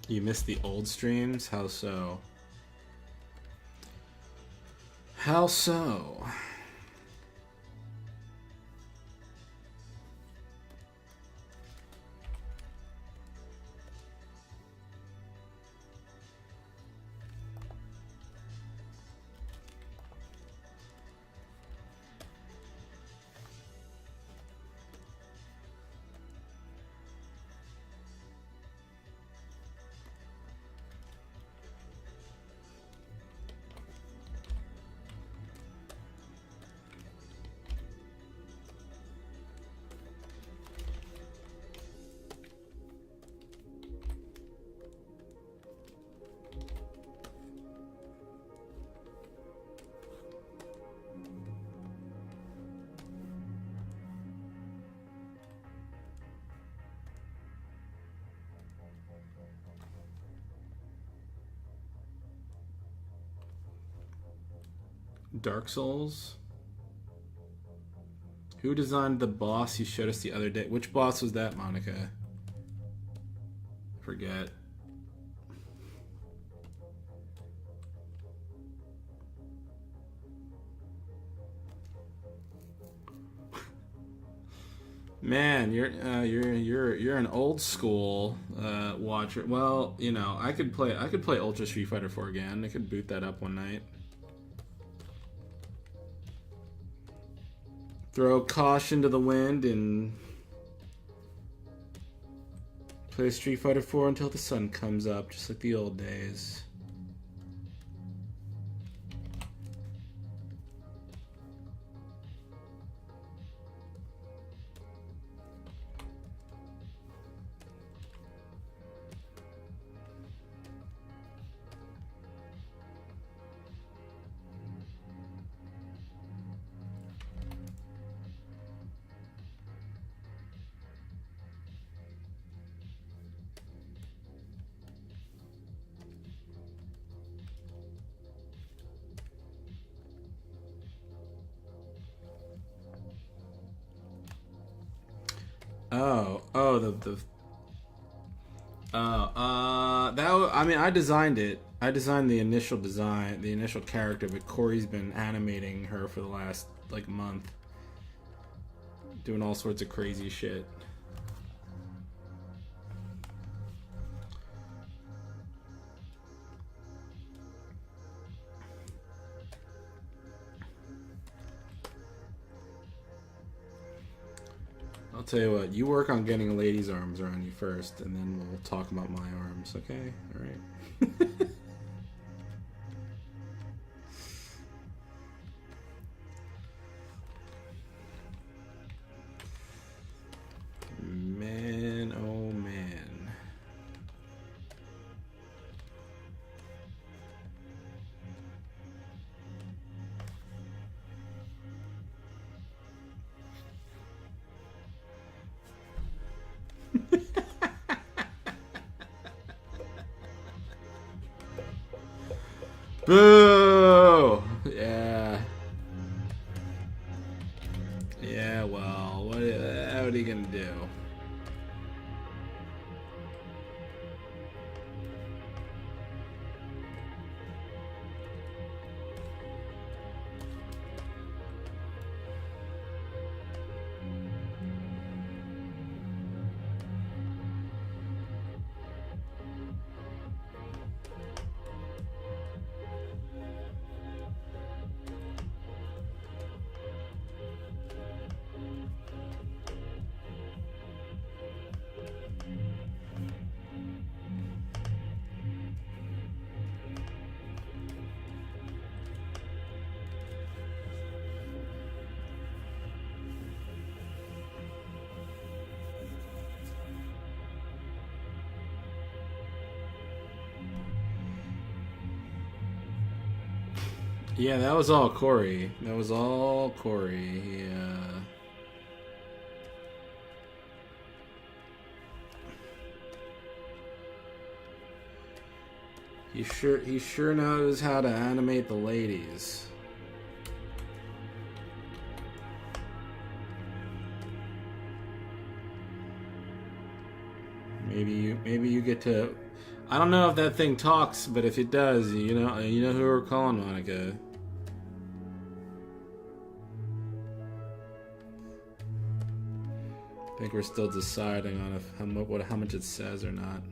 you missed the old streams? How so? How so? Dark Souls? Who designed the boss you showed us the other day? Which boss was that, Monica? Forget. Man, you're an old school watcher. Well, you know, I could play Ultra Street Fighter 4 again. I could boot that up one night. Throw caution to the wind and play Street Fighter 4 until the sun comes up, just like the old days. I mean, I designed it. I designed the initial design, the initial character, but Corey's been animating her for the last, like, month. Doing all sorts of crazy shit. I'll tell you what, you work on getting ladies' arms around you first, and then we'll talk about my arms, okay? Alright. Man, oh man. Boo! Yeah. Yeah, well, what are you gonna do? Yeah, that was all Corey. That was all Corey. He sure knows how to animate the ladies. Maybe you get to. I don't know if that thing talks, but if it does, you know who we're calling, Monica. I think we're still deciding on how much it says or not.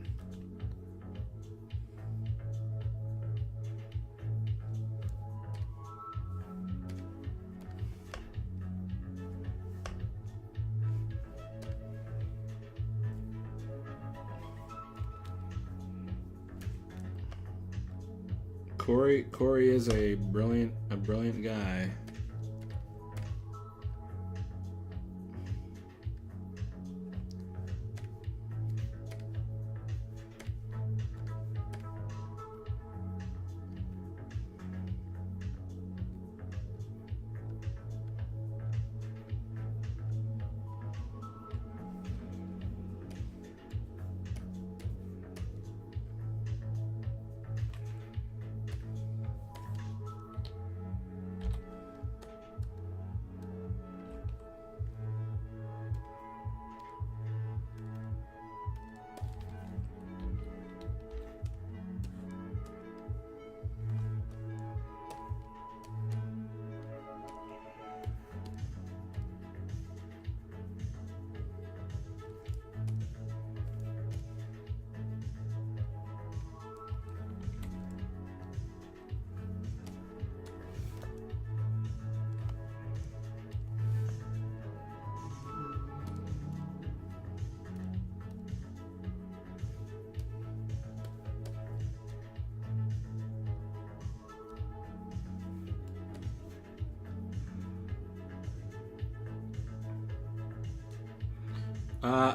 Corey is a brilliant guy.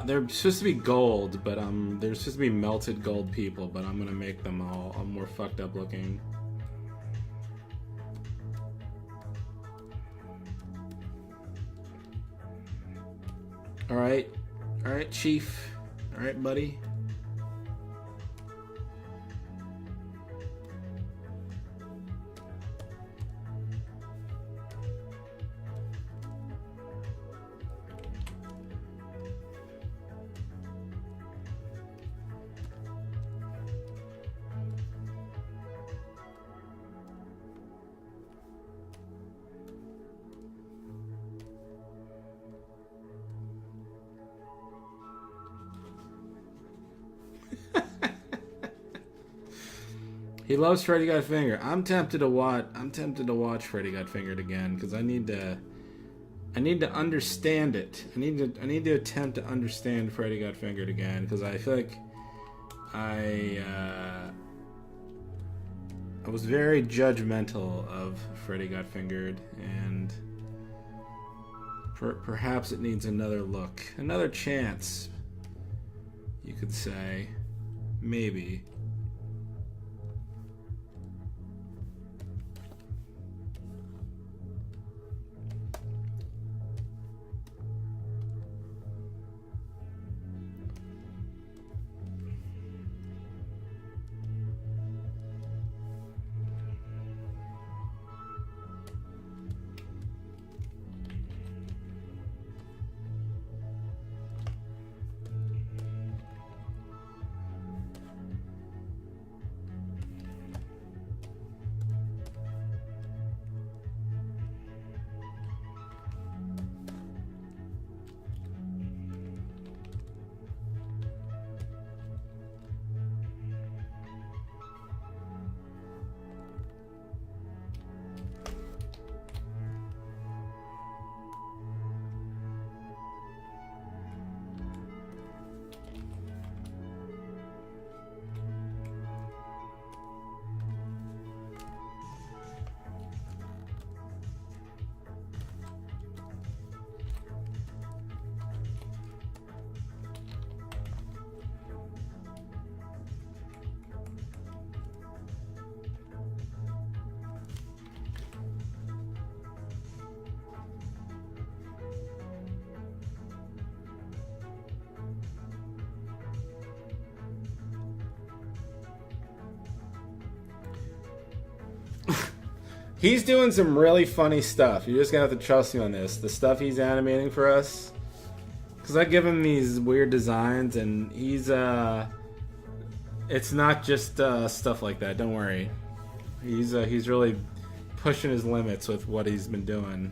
They're supposed to be gold, but they're supposed to be melted gold people, but I'm gonna make them all more fucked up looking. All right, Chief. All right, buddy. He loves Freddy Got Fingered. I'm tempted to watch Freddy Got Fingered again because I need to understand it. I need to attempt to understand Freddy Got Fingered again because I feel like I was very judgmental of Freddy Got Fingered, and perhaps it needs another look, another chance. You could say, maybe. He's doing some really funny stuff. You're just gonna have to trust me on this. The stuff he's animating for us. Because I give him these weird designs, and he's, it's not just stuff like that, don't worry. He's really pushing his limits with what he's been doing.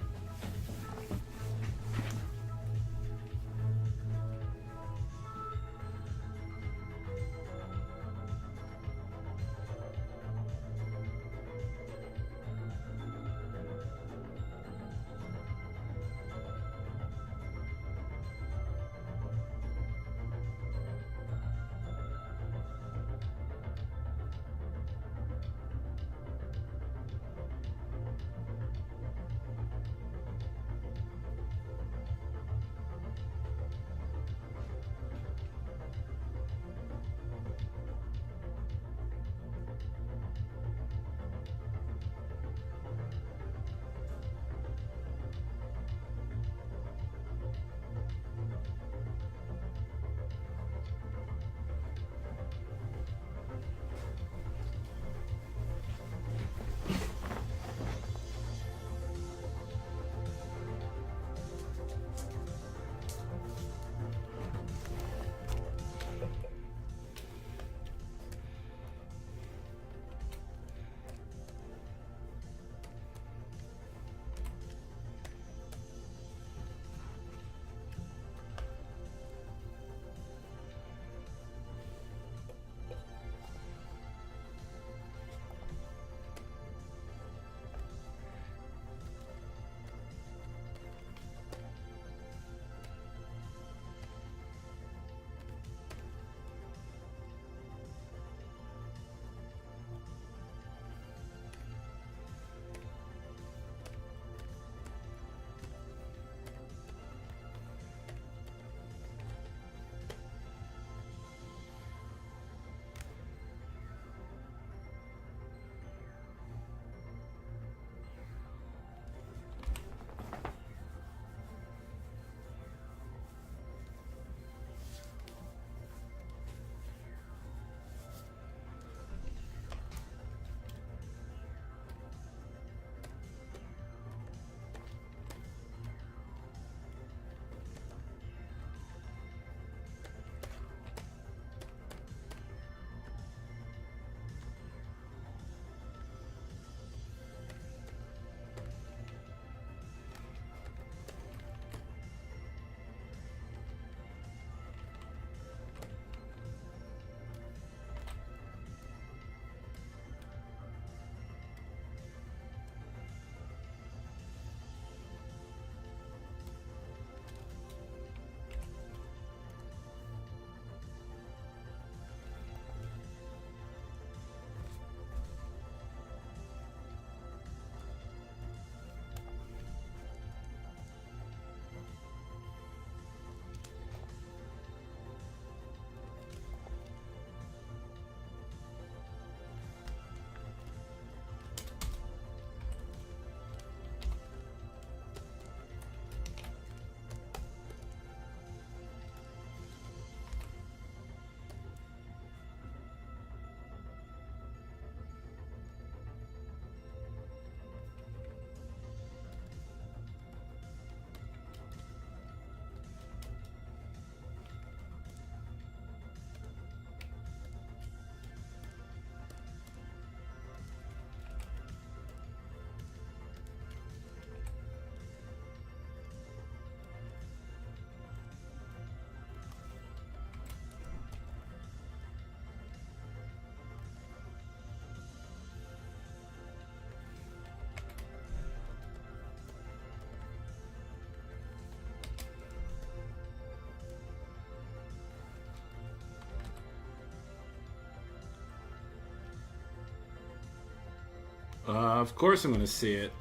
Of course I'm gonna see it.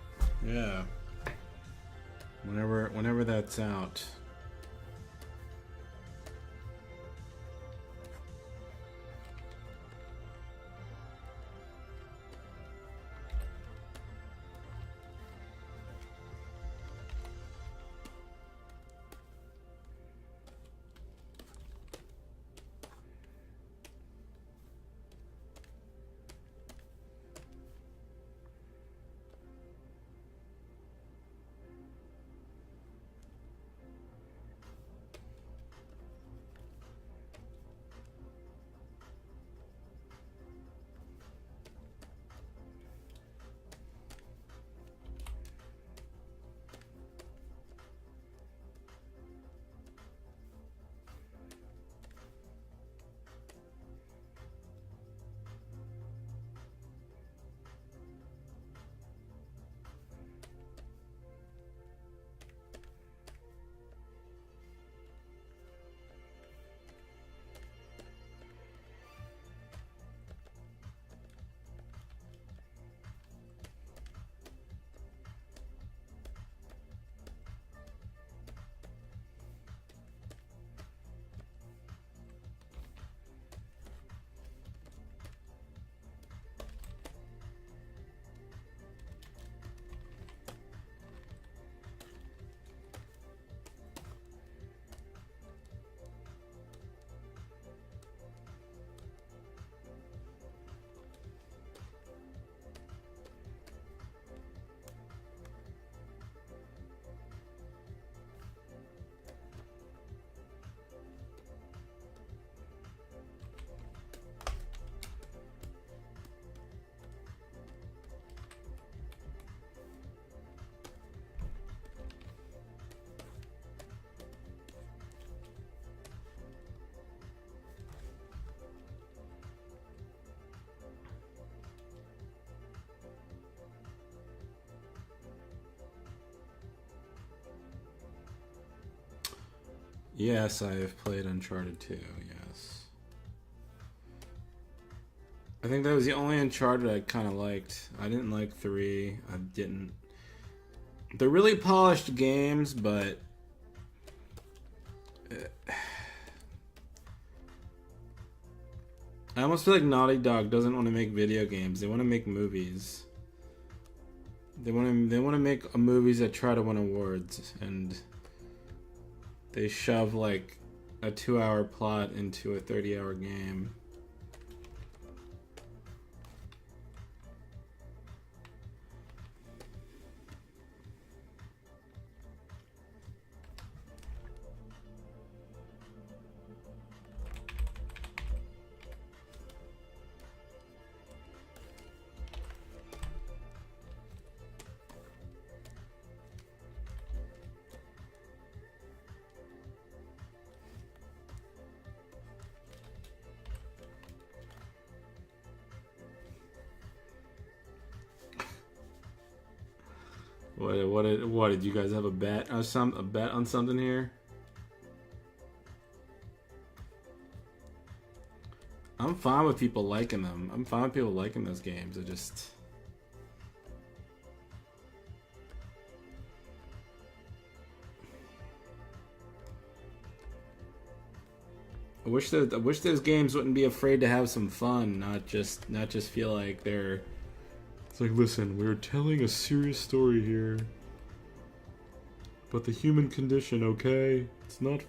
Yeah. Whenever that's out. Yes, I have played Uncharted 2, yes. I think that was the only Uncharted I kind of liked. I didn't like 3. I didn't. They're really polished games, but... I almost feel like Naughty Dog doesn't want to make video games. They want to make movies. They want to make movies that try to win awards, and they shove like a 2-hour plot into a 30-hour game. What did you guys have a bet on something here? I'm fine with people liking them. I'm fine with people liking those games. I just I wish those games wouldn't be afraid to have some fun, not just feel like they're. It's like, listen, we're telling a serious story here, but the human condition, okay? It's not.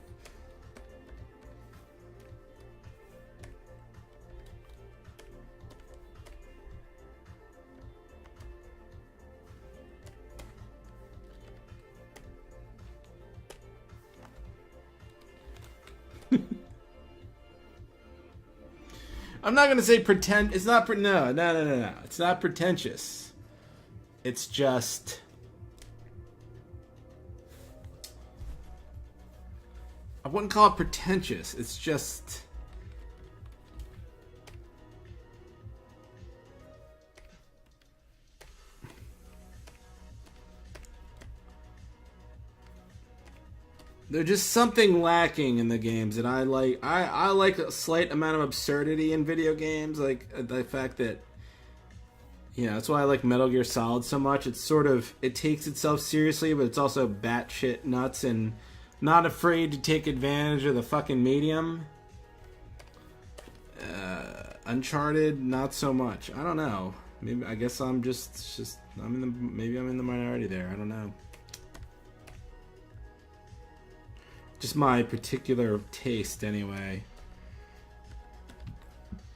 I'm not gonna say pretend. It's not. No. It's not pretentious. It's just. I wouldn't call it pretentious. It's just. There's just something lacking in the games that I like. I like a slight amount of absurdity in video games, like the fact that, you know, that's why I like Metal Gear Solid so much. It's sort of, it takes itself seriously, but it's also batshit nuts and not afraid to take advantage of the fucking medium. Uncharted, not so much. I don't know. Maybe I guess I'm just maybe I'm in the minority there. I don't know. Just my particular taste, anyway.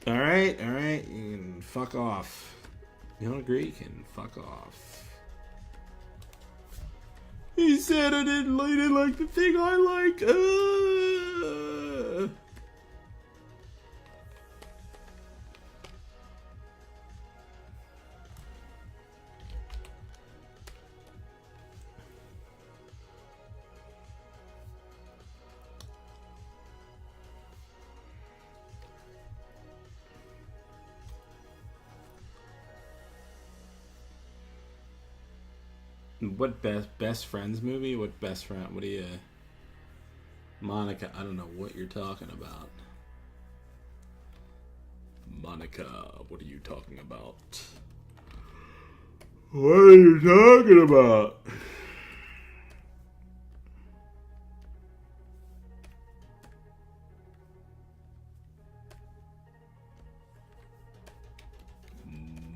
Alright. You can fuck off. You don't agree? You can fuck off. He said I didn't like the thing I like. What best friends movie? What best friend? What do you? Monica, I don't know what you're talking about. Monica, what are you talking about? What are you talking about?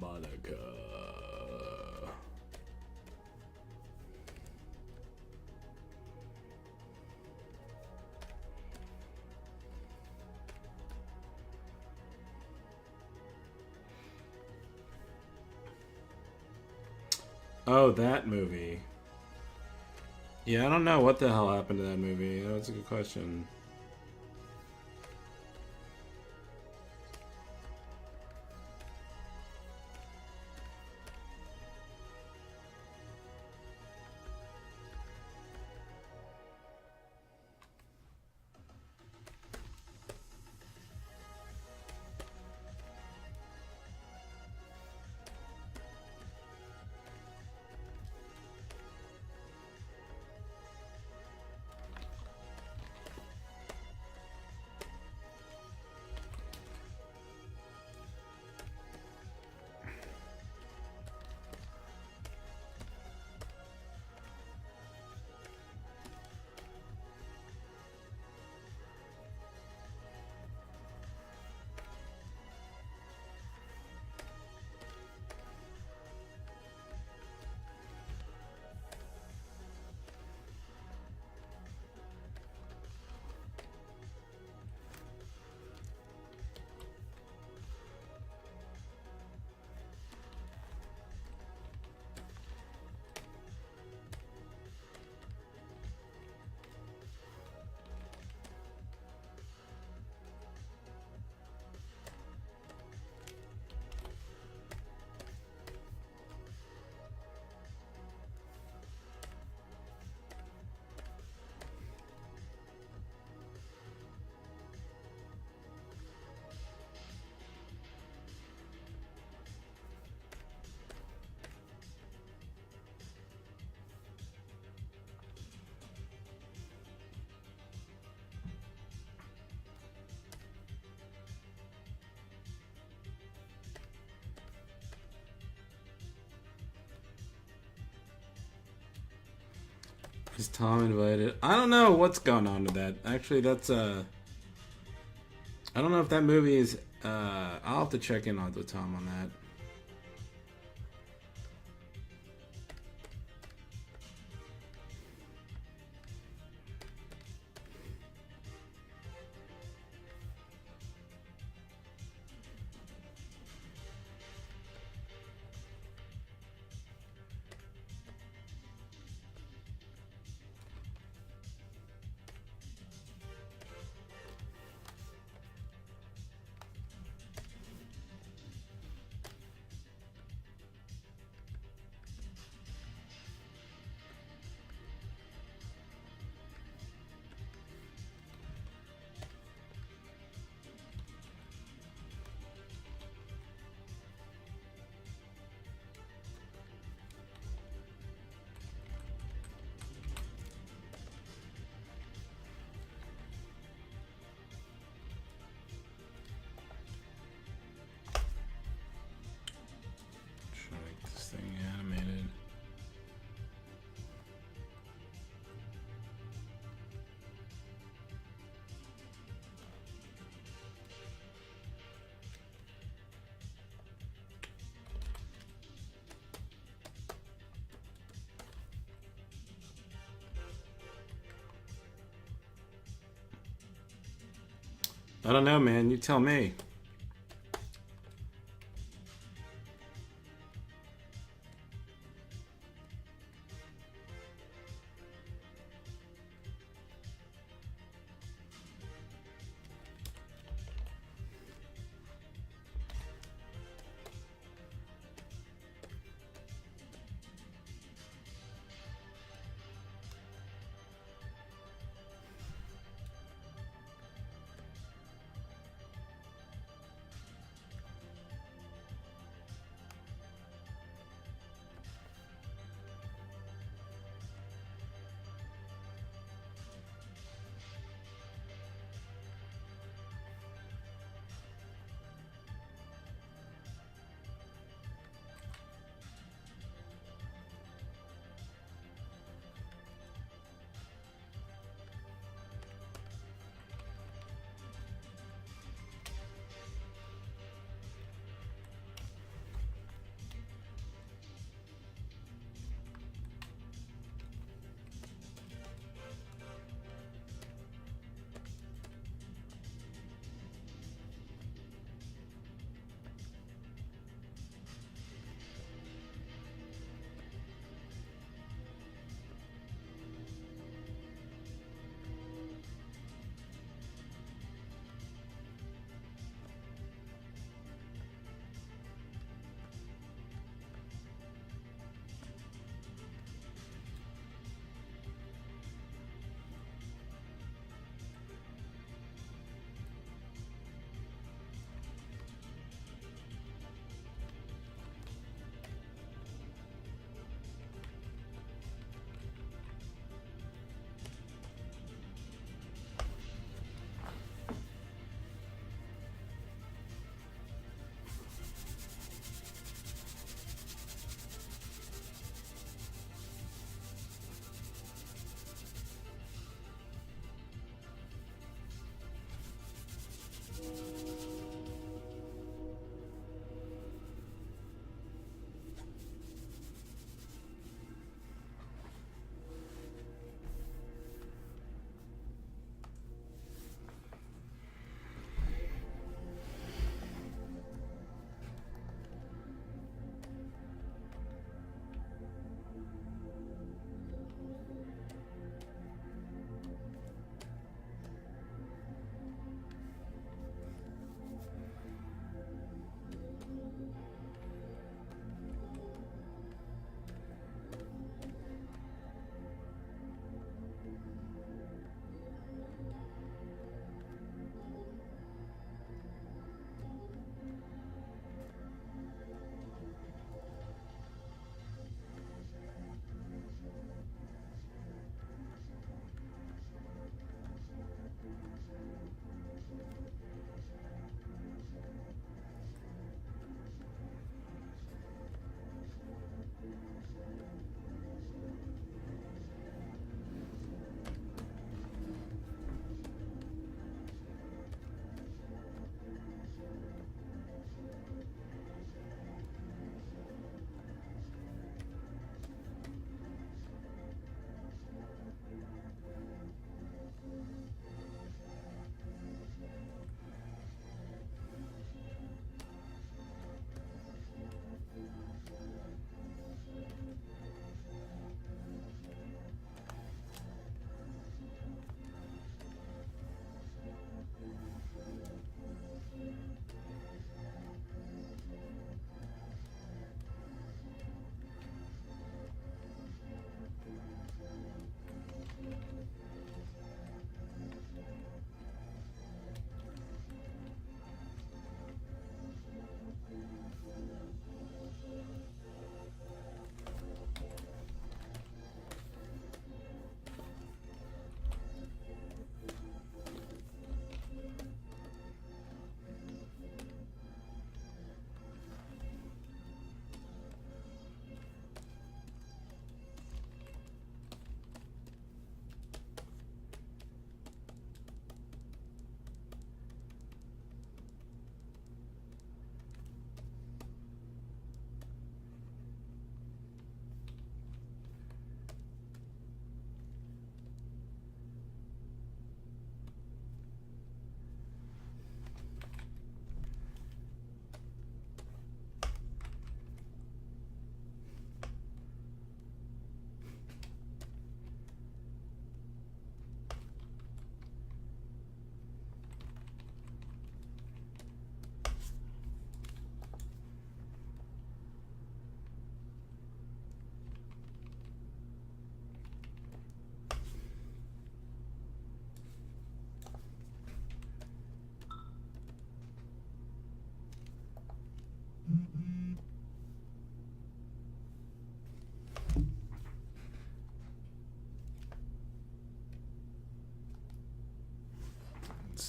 Monica. Oh, that movie. Yeah, I don't know what the hell happened to that movie. That's a good question. Is Tom invited? I don't know what's going on with that. Actually, that's I don't know if that movie is. I'll have to check in with Tom on that. Try to make this thing animated. I don't know, man. You tell me.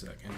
second.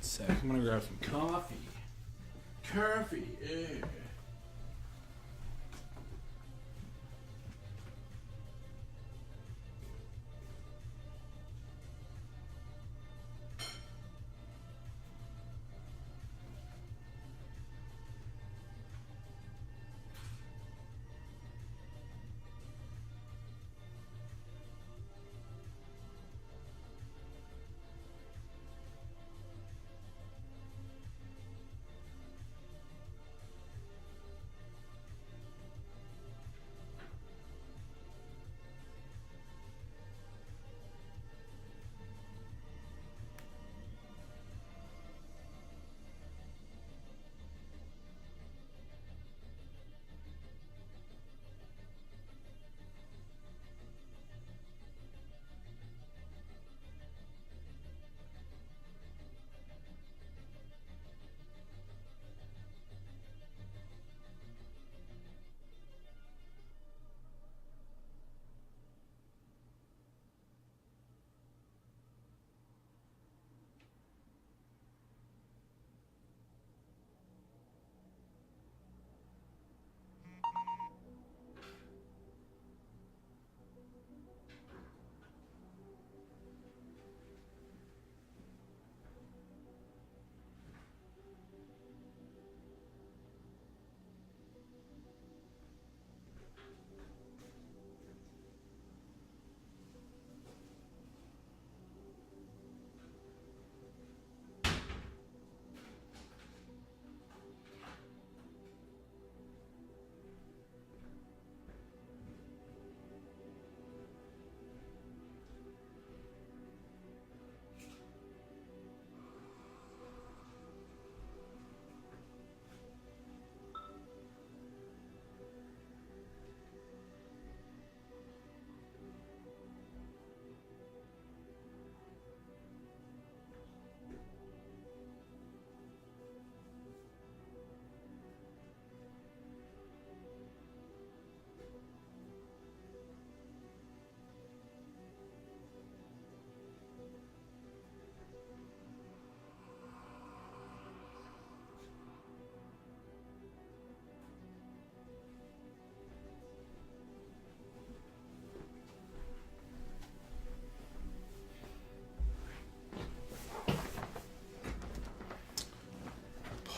Sec. I'm gonna grab some coffee. Coffee, yeah.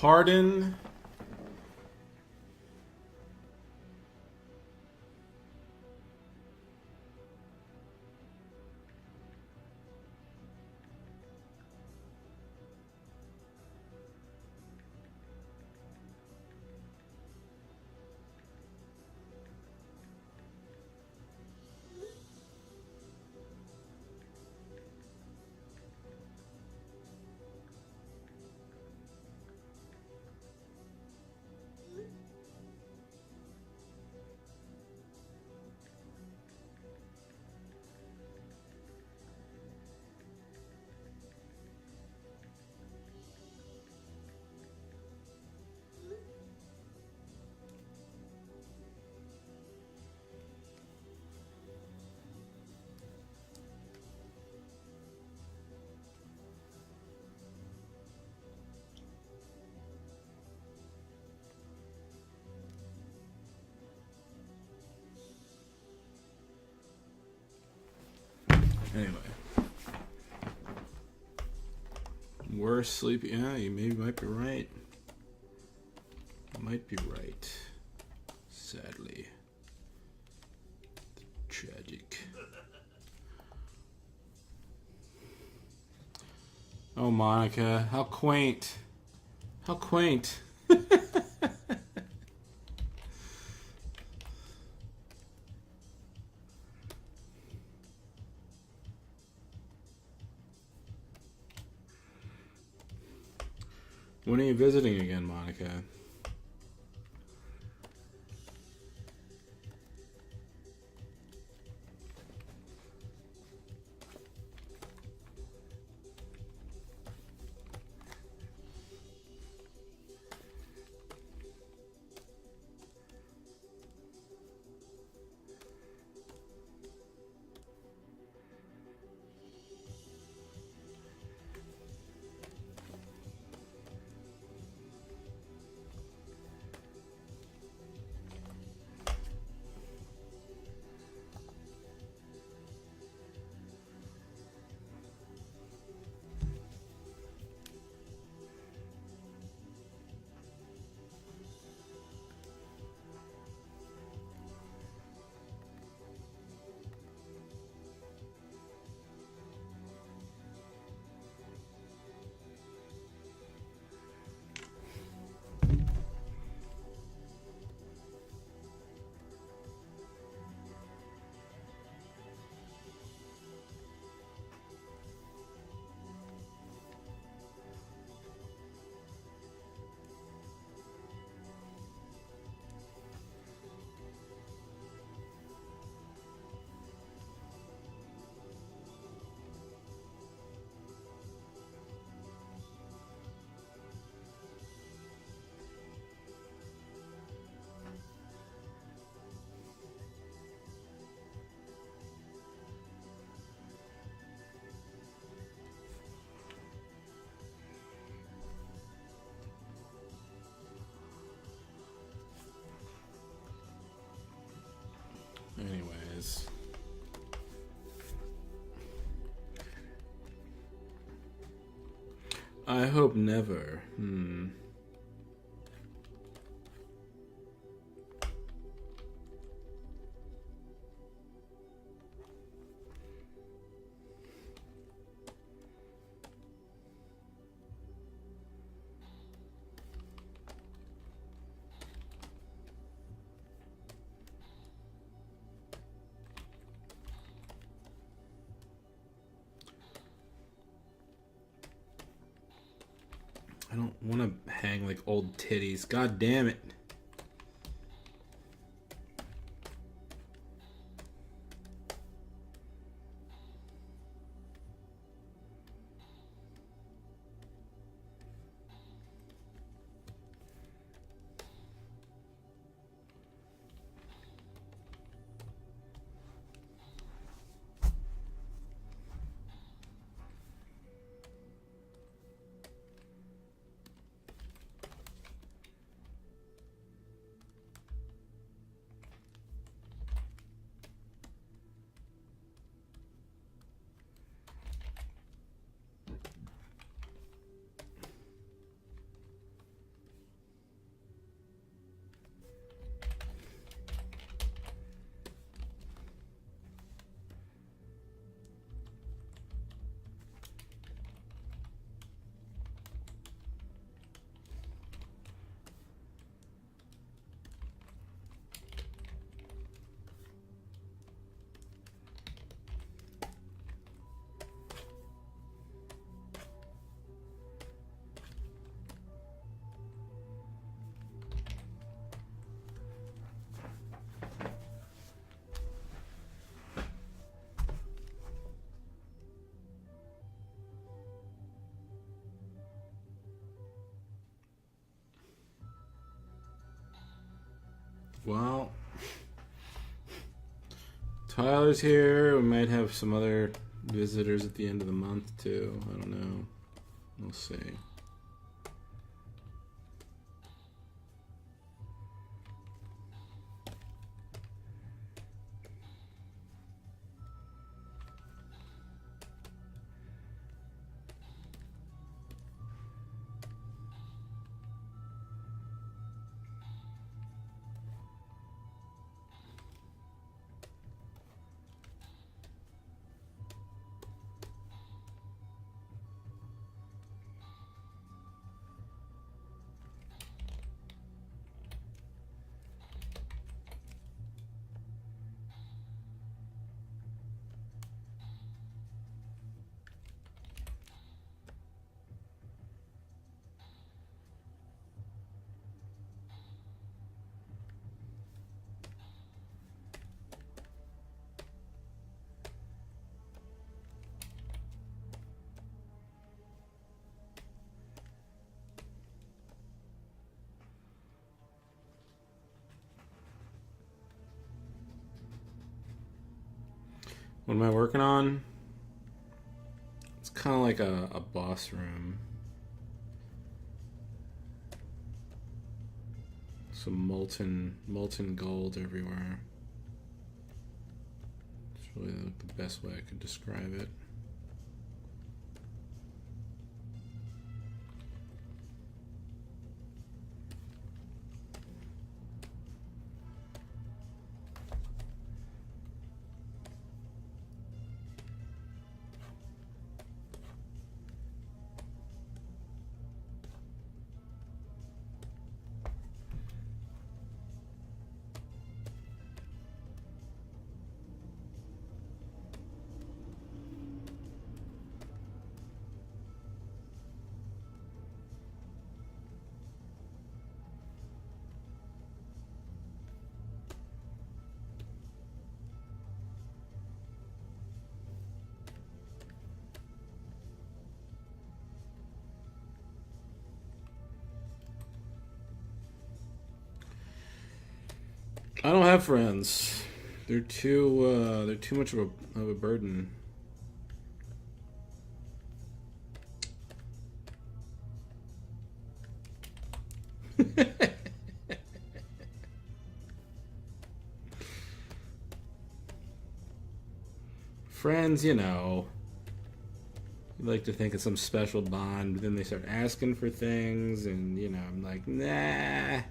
Pardon. Anyway. Worst sleep. Yeah, you might be right. Might be right. Sadly. Tragic. Oh, Monica. How quaint. How quaint. When are you visiting again, Monica? Anyways. I hope never. I don't want to hang like old titties. God damn it. Well, Tyler's here. We might have some other visitors at the end of the month, too. I don't know. We'll see. What am I working on? It's kind of like a boss room. Some molten gold everywhere. It's really the best way I could describe it. I don't have friends. They're too much of a burden. Friends, you know, you like to think it's some special bond, but then they start asking for things, and you know, I'm like, nah.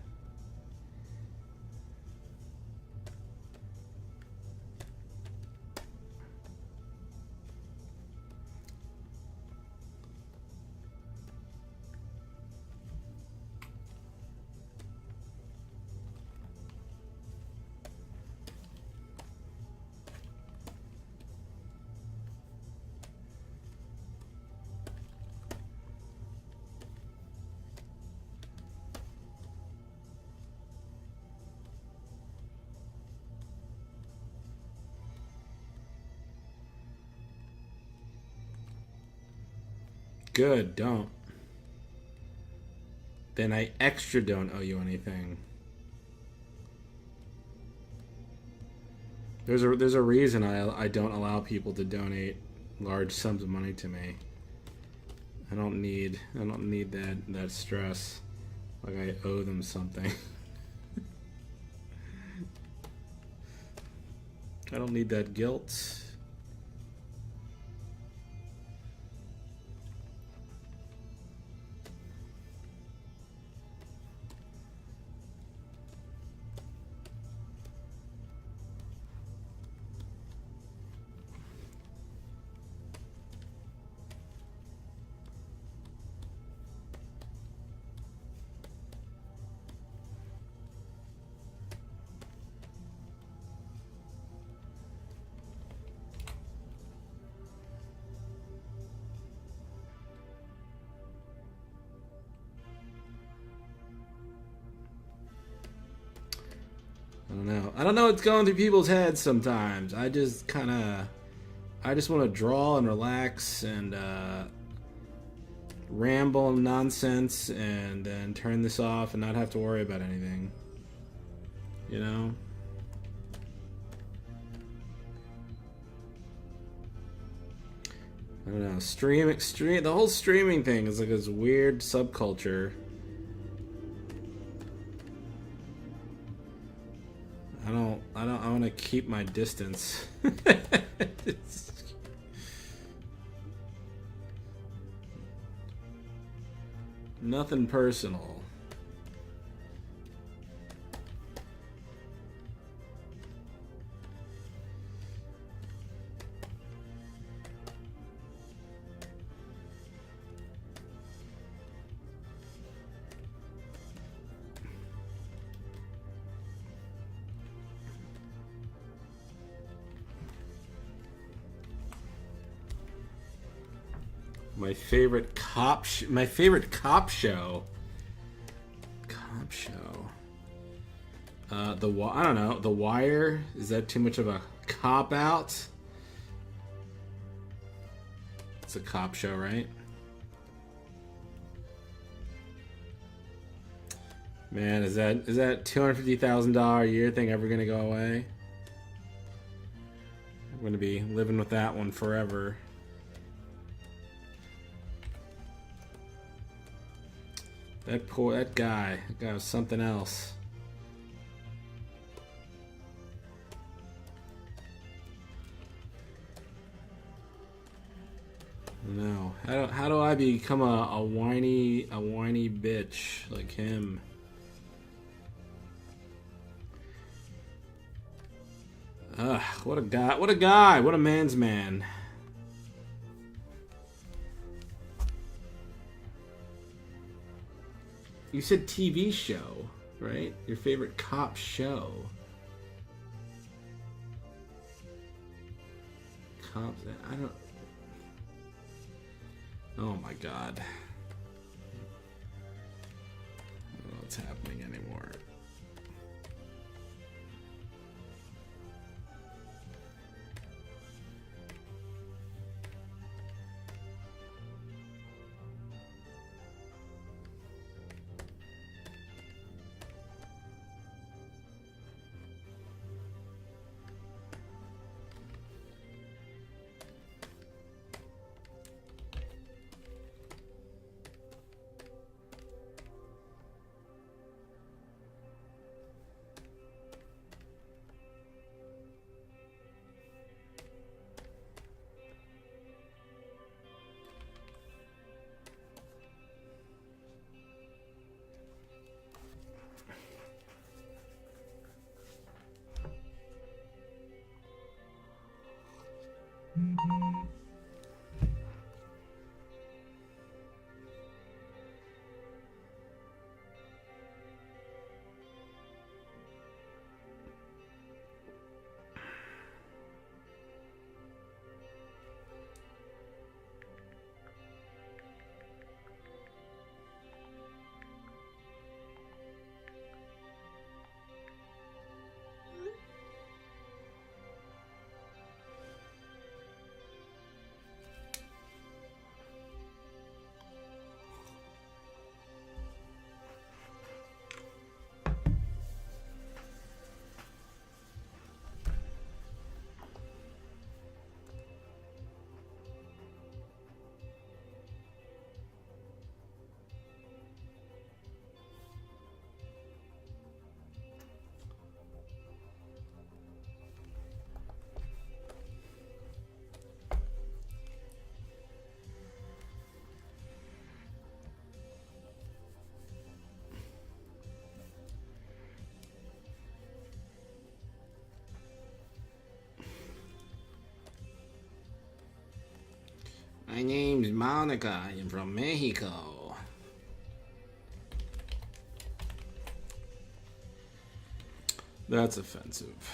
Good, don't. Then I extra don't owe you anything. There's a reason I don't allow people to donate large sums of money to me. I don't need that stress, like I owe them something. I don't need that guilt. I don't know what's going through people's heads sometimes. I just want to draw and relax and ramble and nonsense and then turn this off and not have to worry about anything. You know? I don't know. The whole streaming thing is like this weird subculture. I want to keep my distance. Nothing personal. My favorite cop show. I don't know. The Wire. Is that too much of a cop out? It's a cop show, right? Man, is that $250,000 a year thing ever gonna go away? I'm gonna be living with that one forever. That guy was something else. No, how do I become a whiny bitch like him? Ugh, what a guy! What a guy! What a man's man! You said TV show, right? Your favorite cop show. Cops, I don't... Oh my god. I don't know what's happening anymore. My name's Monica. I'm from Mexico. That's offensive.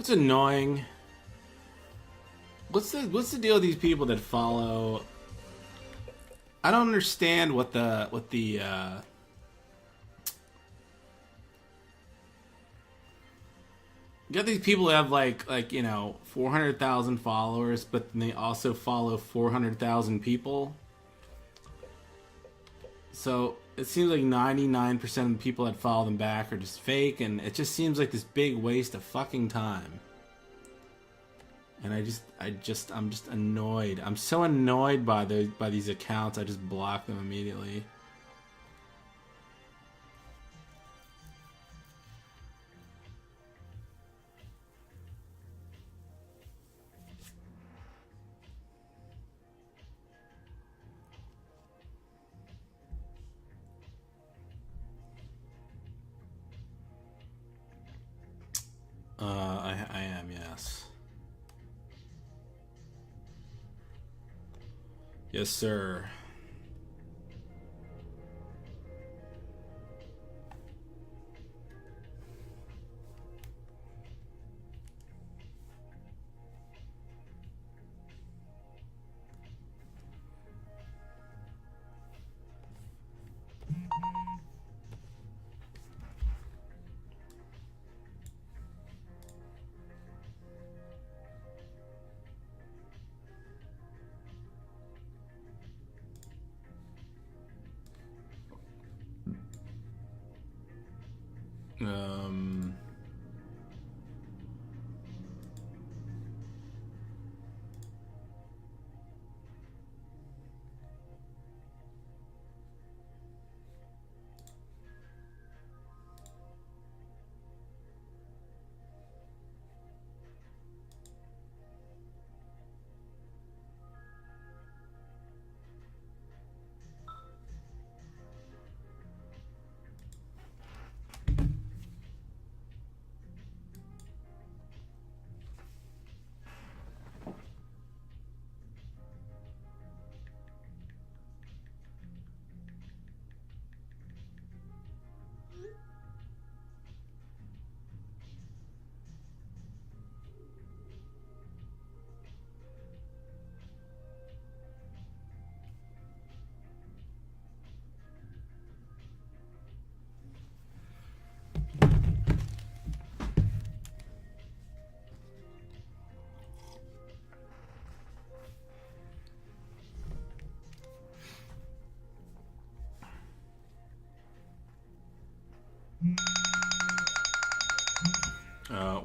What's annoying? What's the deal with these people that follow? I don't understand what the you got these people that have like 400,000 followers, but they also follow 400,000 people. So it seems like 99% of the people that follow them back are just fake, and it just seems like this big waste of fucking time. And I'm just annoyed. I'm so annoyed by these accounts. I just block them immediately. I am, yes. Yes, sir. Um.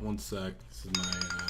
One sec. This is my.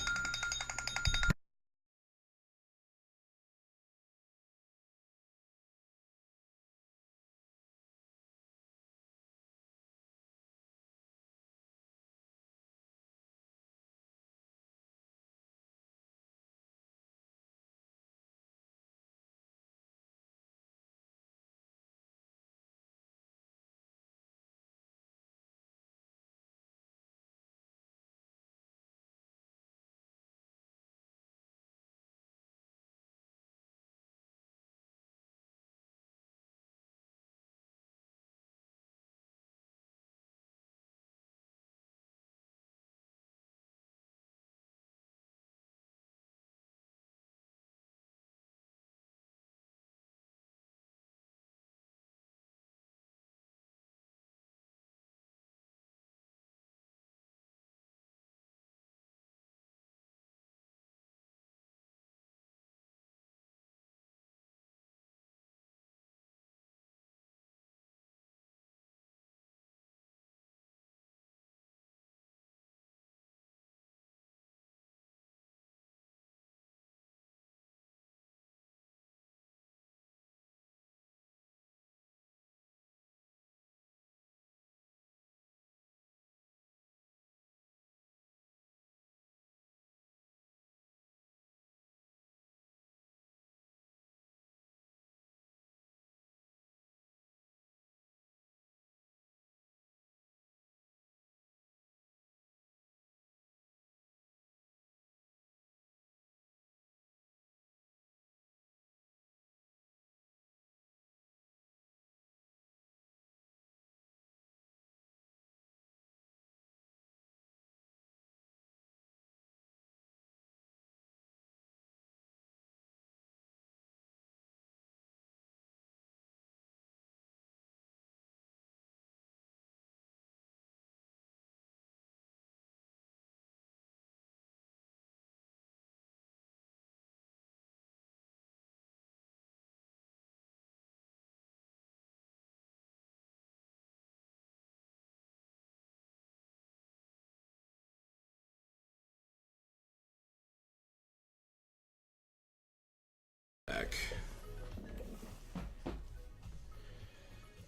pick.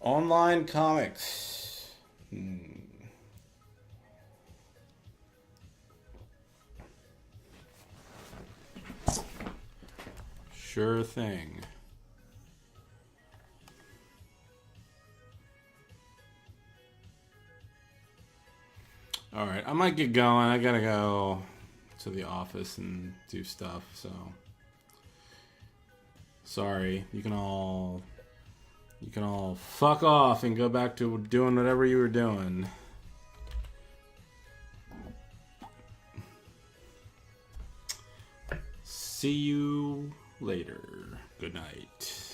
Online comics. Sure thing. All right, I might get going. I gotta go to the office and do stuff. So sorry. You can all fuck off and go back to doing whatever you were doing. See you later. Good night.